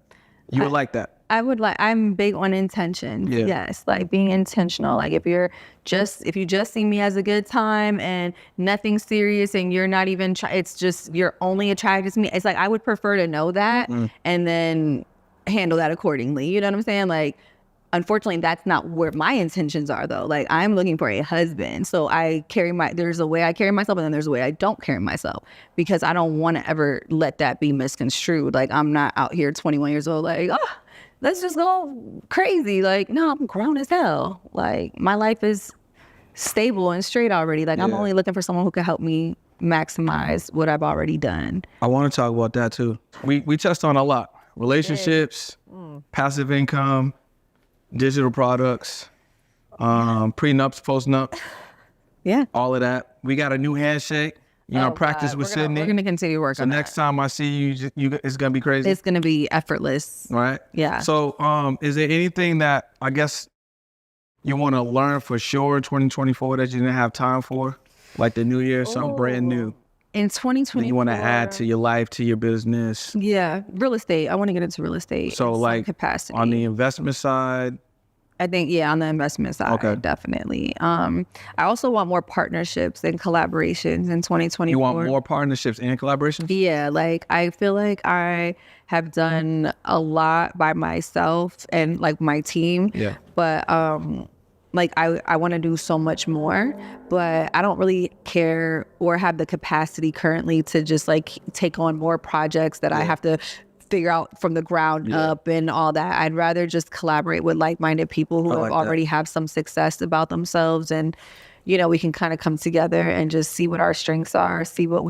You would like that. I'm big on intention. Yeah. Yes. Like being intentional. Like if you just see me as a good time and nothing serious and you're not even, it's just, you're only attracted to me. It's like, I would prefer to know that and then handle that accordingly. You know what I'm saying? Like, unfortunately, that's not where my intentions are though. Like I'm looking for a husband. So there's a way I carry myself and then there's a way I don't carry myself because I don't want to ever let that be misconstrued. Like I'm not out here 21 years old, like, oh, let's just go crazy. Like, no, I'm grown as hell. Like my life is stable and straight already. Like I'm only looking for someone who can help me maximize what I've already done. I want to talk about that too. We touched on a lot. Relationships, passive income, digital products, prenups, postnups, all of that. We got a new handshake. Practice with Sydney. We're gonna continue working. So next time I see you, it's gonna be crazy. It's gonna be effortless. Right? Yeah. So, is there anything that I guess you want to learn for sure in 2024 that you didn't have time for, like the new year, something brand new? In 2024, that you want to add to your life, to your business? Yeah, real estate. I want to get into real estate. So, like capacity on the investment side. I think, on the investment side, definitely. I also want more partnerships and collaborations in 2024. You want more partnerships and collaborations? Yeah, like I feel like I have done a lot by myself and like my team. Yeah. But like I want to do so much more, but I don't really care or have the capacity currently to just like take on more projects that I have to figure out from the ground up and all that. I'd rather just collaborate with like-minded people who already have some success about themselves, and we can kind of come together and just see what our strengths are, see what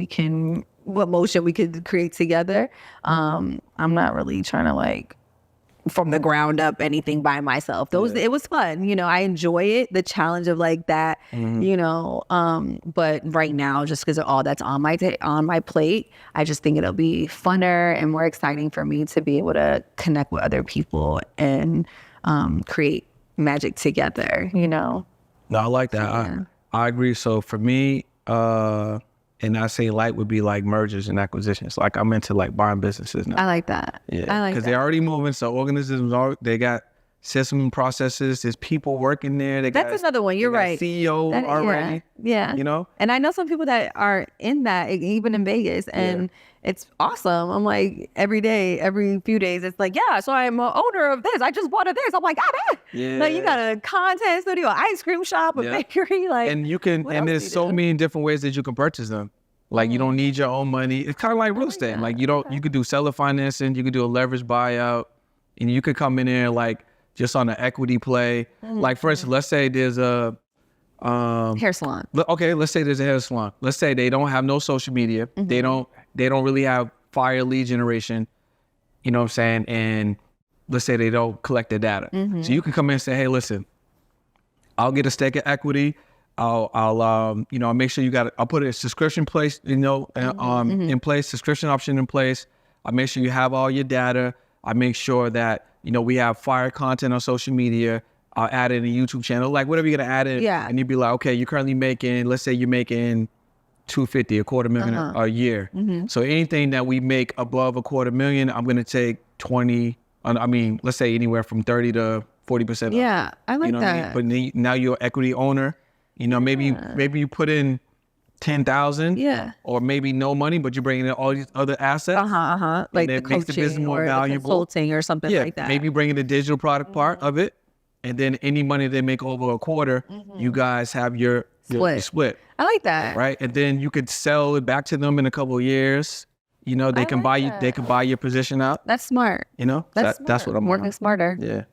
motion we could create together. I'm not really trying to like from the ground up anything by myself. It was fun. I enjoy it, the challenge of like that, but right now, just because of all that's on my plate, I just think it'll be funner and more exciting for me to be able to connect with other people and create magic together, No, I like that. Yeah. I agree. So for me, and I say like would be like mergers and acquisitions. Like I'm into like buying businesses now. I like that. Yeah, I like that. Because they're already moving. So organisms they got system and processes. There's people working there. That's another one. You're right. CEO already. Yeah. And I know some people that are in that, even in Vegas, and it's awesome. I'm like every day, every few days, it's like, so I'm an owner of this. I just bought this. I'm like, like you got a content studio, ice cream shop, a bakery, like. And you can, and there's so many different ways that you can purchase them. Like you don't need your own money. It's kind of like real estate. Like you could do seller financing, you could do a leverage buyout, and you could come in there like just on an equity play. Like for instance, let's say there's a hair salon. Okay, let's say there's a hair salon. Let's say they don't have no social media. They don't really have fire lead generation. You know what I'm saying? And let's say they don't collect the data. So you can come in and say, hey, listen, I'll get a stake of equity. I'll make sure I'll put a subscription place, in place, subscription option in place. I'll make sure you have all your data. I make sure that, we have fire content on social media. I'll add it in a YouTube channel, like whatever you're gonna add it. Yeah. And you'd be like, okay, you're currently making, let's say you're making $250,000, $250,000 a year. So anything that we make above $250,000, I'm gonna take 20. Let's say anywhere from 30 to 40%. Yeah, I like that. But now you're an equity owner. Maybe you put in 10,000. Yeah. Or maybe no money, but you're bringing in all these other assets. Like the coaching makes the business more or valuable. Consulting or something like that. Maybe bringing the digital product part of it. And then any money they make over a quarter, you guys have your split. I like that. Right? And then you could sell it back to them in a couple of years. They can buy you. They can buy your position out. That's smart. That's what I'm working smarter. Yeah.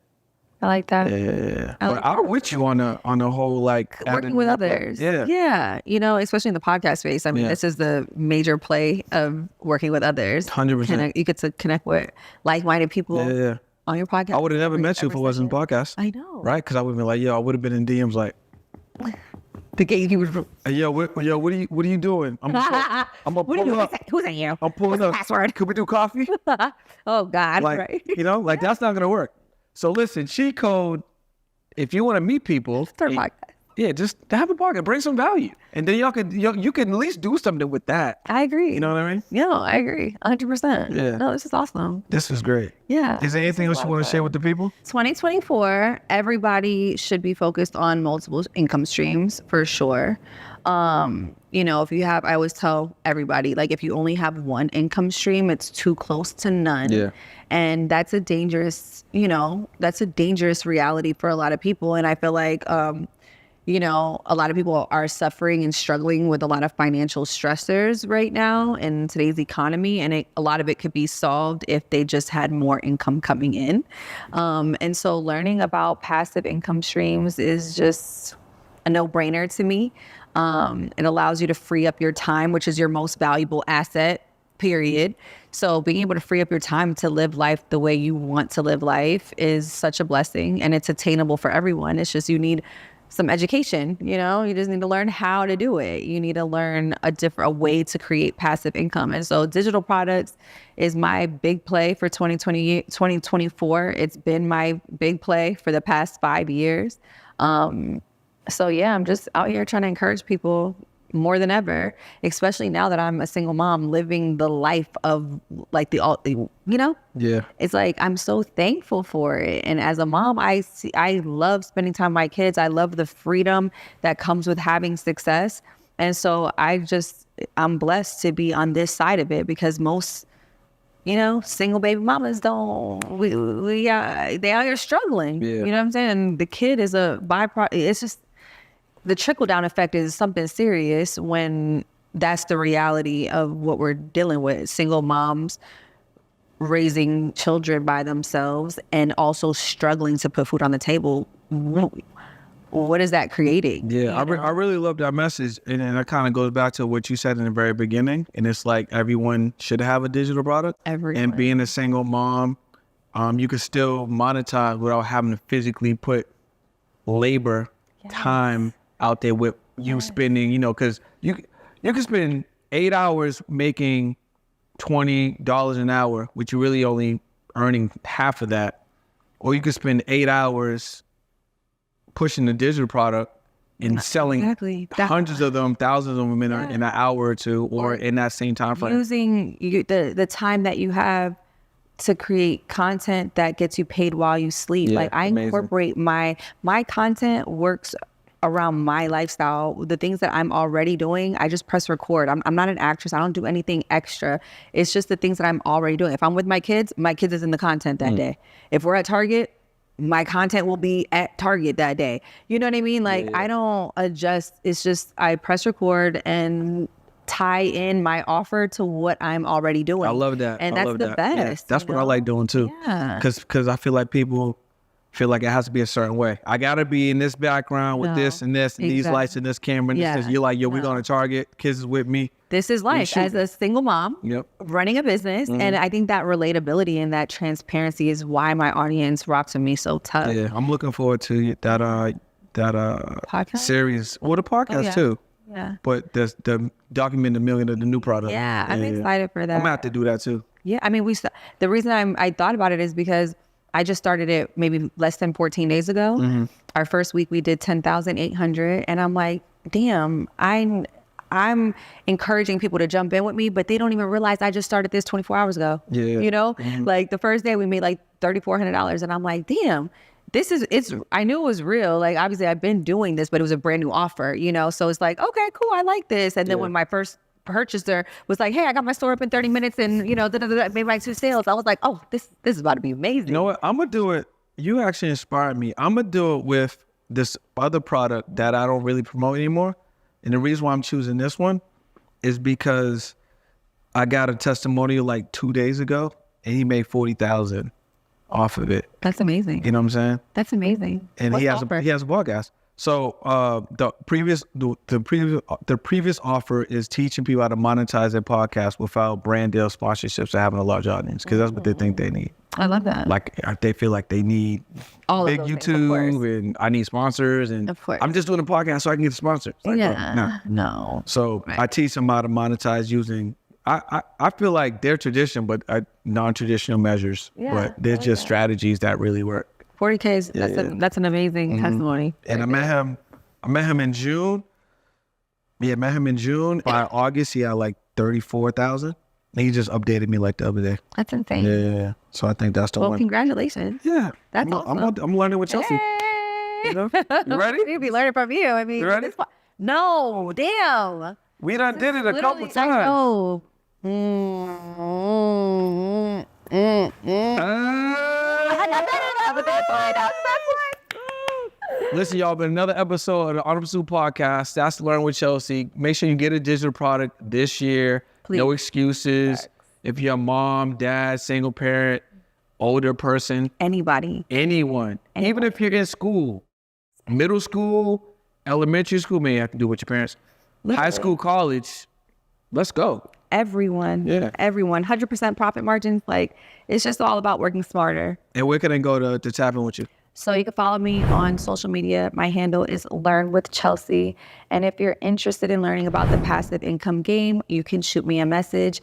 I like that. Yeah. But I'm with you on the whole like working with others. Yeah. Especially in the podcast space. This is the major play of working with others. 100%. You get to connect with like-minded people. Yeah. On your podcast. I would have never met you if it wasn't podcast. I know. Right? Because I would have been like, I would have been in DMs like, the gatekeeper. Hey, what are you doing? I'm gonna pull up. Who's in you? I'm pulling up. Password. Could we do coffee? Oh God. Like, right. Like that's not gonna work. So listen, cheat code. If you want to meet people, Third podcast. Yeah, just to have a podcast, bring some value, and then you can at least do something with that. I agree. You know what I mean? Yeah, I agree. 100%. Yeah. No, this is awesome. This is great. Yeah. Is there anything else you want to share with the people? 2024, everybody should be focused on multiple income streams for sure. If you have, I always tell everybody, like, if you only have one income stream, it's too close to none. Yeah. And that's a dangerous reality for a lot of people. And I feel like, a lot of people are suffering and struggling with a lot of financial stressors right now in today's economy. And a lot of it could be solved if they just had more income coming in. And so learning about passive income streams is just a no-brainer to me. It allows you to free up your time, which is your most valuable asset, period. So being able to free up your time to live life the way you want to live life is such a blessing, and it's attainable for everyone. It's just you need some education, you just need to learn how to do it. You need to learn a way to create passive income. And so digital products is my big play for 2024. It's been my big play for the past 5 years. So yeah, I'm just out here trying to encourage people more than ever, especially now that I'm a single mom living the life of like Yeah. It's like, I'm so thankful for it. And as a mom, I love spending time with my kids. I love the freedom that comes with having success. And so I'm blessed to be on this side of it, because most, single baby mamas they out here struggling. Yeah. You know what I'm saying? The kid is a byproduct. It's just, the trickle-down effect is something serious when that's the reality of what we're dealing with. Single moms raising children by themselves and also struggling to put food on the table. What is that creating? Yeah, I really love that message. And that kind of goes back to what you said in the very beginning. And it's like everyone should have a digital product. Everyone. And being a single mom, you could still monetize without having to physically put labor, time out there with you spending, because you can spend 8 hours making $20 an hour, which you're really only earning half of that. Or you could spend 8 hours pushing the digital product and selling hundreds of them, thousands of them in an hour or two, or in that same time frame. Using the time that you have to create content that gets you paid while you sleep. Yeah, I incorporate my content works around my lifestyle. The things that I'm already doing, I just press record. I'm not an actress. I don't do anything extra. It's just the things that I'm already doing. If I'm with my kids is in the content that day. If we're at Target, my content will be at Target that day. You know what I mean? I don't adjust. It's just I press record and tie in my offer to what I'm already doing. I love that. And that's the best. Yeah, that's what I like doing too. Yeah. Because I feel like people feel like it has to be a certain way. I gotta be in this background with this and this and these lights and this camera. And this. You're like, we're going to Target. Kids is with me. This is life as a single mom running a business. And I think that relatability and that transparency is why my audience rocks with me so tough. Yeah, I'm looking forward to that podcast series. Well, the podcast too. Yeah. But the document the million of the new product. Yeah, I'm excited for that. I'm gonna have to do that too. Yeah, I mean, the reason I thought about it is because I just started it maybe less than 14 days ago. Mm-hmm. Our first week we did 10,800, and I'm like, damn, I'm encouraging people to jump in with me, but they don't even realize I just started this 24 hours ago. Yeah. Like the first day we made like $3,400, and I'm like, damn, I knew it was real. Like, obviously I've been doing this, but it was a brand new offer, so it's like, okay, cool, I like this. And then when my first purchaser was like, hey, I got my store up in 30 minutes and made like 2 sales, I was like, oh, this is about to be amazing. You know what? I'm gonna do it. You actually inspired me. I'm gonna do it with this other product that I don't really promote anymore. And the reason why I'm choosing this one is because I got a testimonial like 2 days ago and he made $40,000 off of it. That's amazing. You know what I'm saying? That's amazing. And he has a podcast. So the previous offer is teaching people how to monetize their podcast without brand deal sponsorships or having a large audience, because that's what they think they need. I love that. Like they feel like they need all big of those YouTube things, and I need sponsors, and of course. I'm just doing a podcast so I can get sponsors. Like, no. So I teach them how to monetize using. I feel like they're tradition, but non-traditional measures. Yeah, but they're just strategies that really work. 40K is that's an amazing testimony. And I met him I met him in June. Yeah, met him in June. By August, he had like 34,000. And he just updated me like the other day. That's insane. Yeah. So I think that's the Well, one. congratulations. Yeah. That's awesome. I'm learning with Chelsea. Hey. You know? You ready? We'll be learning from you. I mean, You ready? No, damn. We done did it a couple I times. know. Listen, y'all, been another episode of the Art of Pursuit podcast. That's Learn with Chelsea. Make sure you get a digital product this year. Please. No excuses. If you're a mom, dad, single parent, older person, Anybody. anyone, even if you're in school, middle school, elementary school, may have to do with your parents. High school, college, let's go. Everyone. Yeah. Everyone. 100% profit margins. Like, it's just all about working smarter. And where can I go to tap in with you? So you can follow me on social media. My handle is Learn with Chelsea. And if you're interested in learning about the passive income game, you can shoot me a message.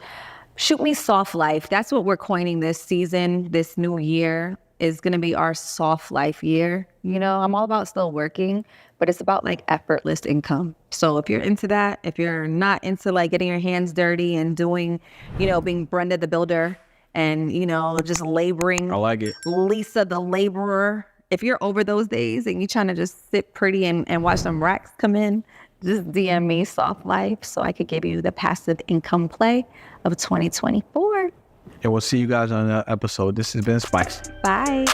Shoot me soft life. That's what we're coining this season. This new year is going to be our soft life year. You know, I'm all about still working, but it's about like effortless income. So if you're into that, if you're not into like getting your hands dirty and doing, you know, being Brenda the builder and, you know, just laboring. I like it. Lisa the laborer. If you're over those days and you're trying to just sit pretty and watch some racks come in, just DM me soft life so I could give you the passive income play of 2024. And we'll see you guys on that episode. This has been Spice. Bye.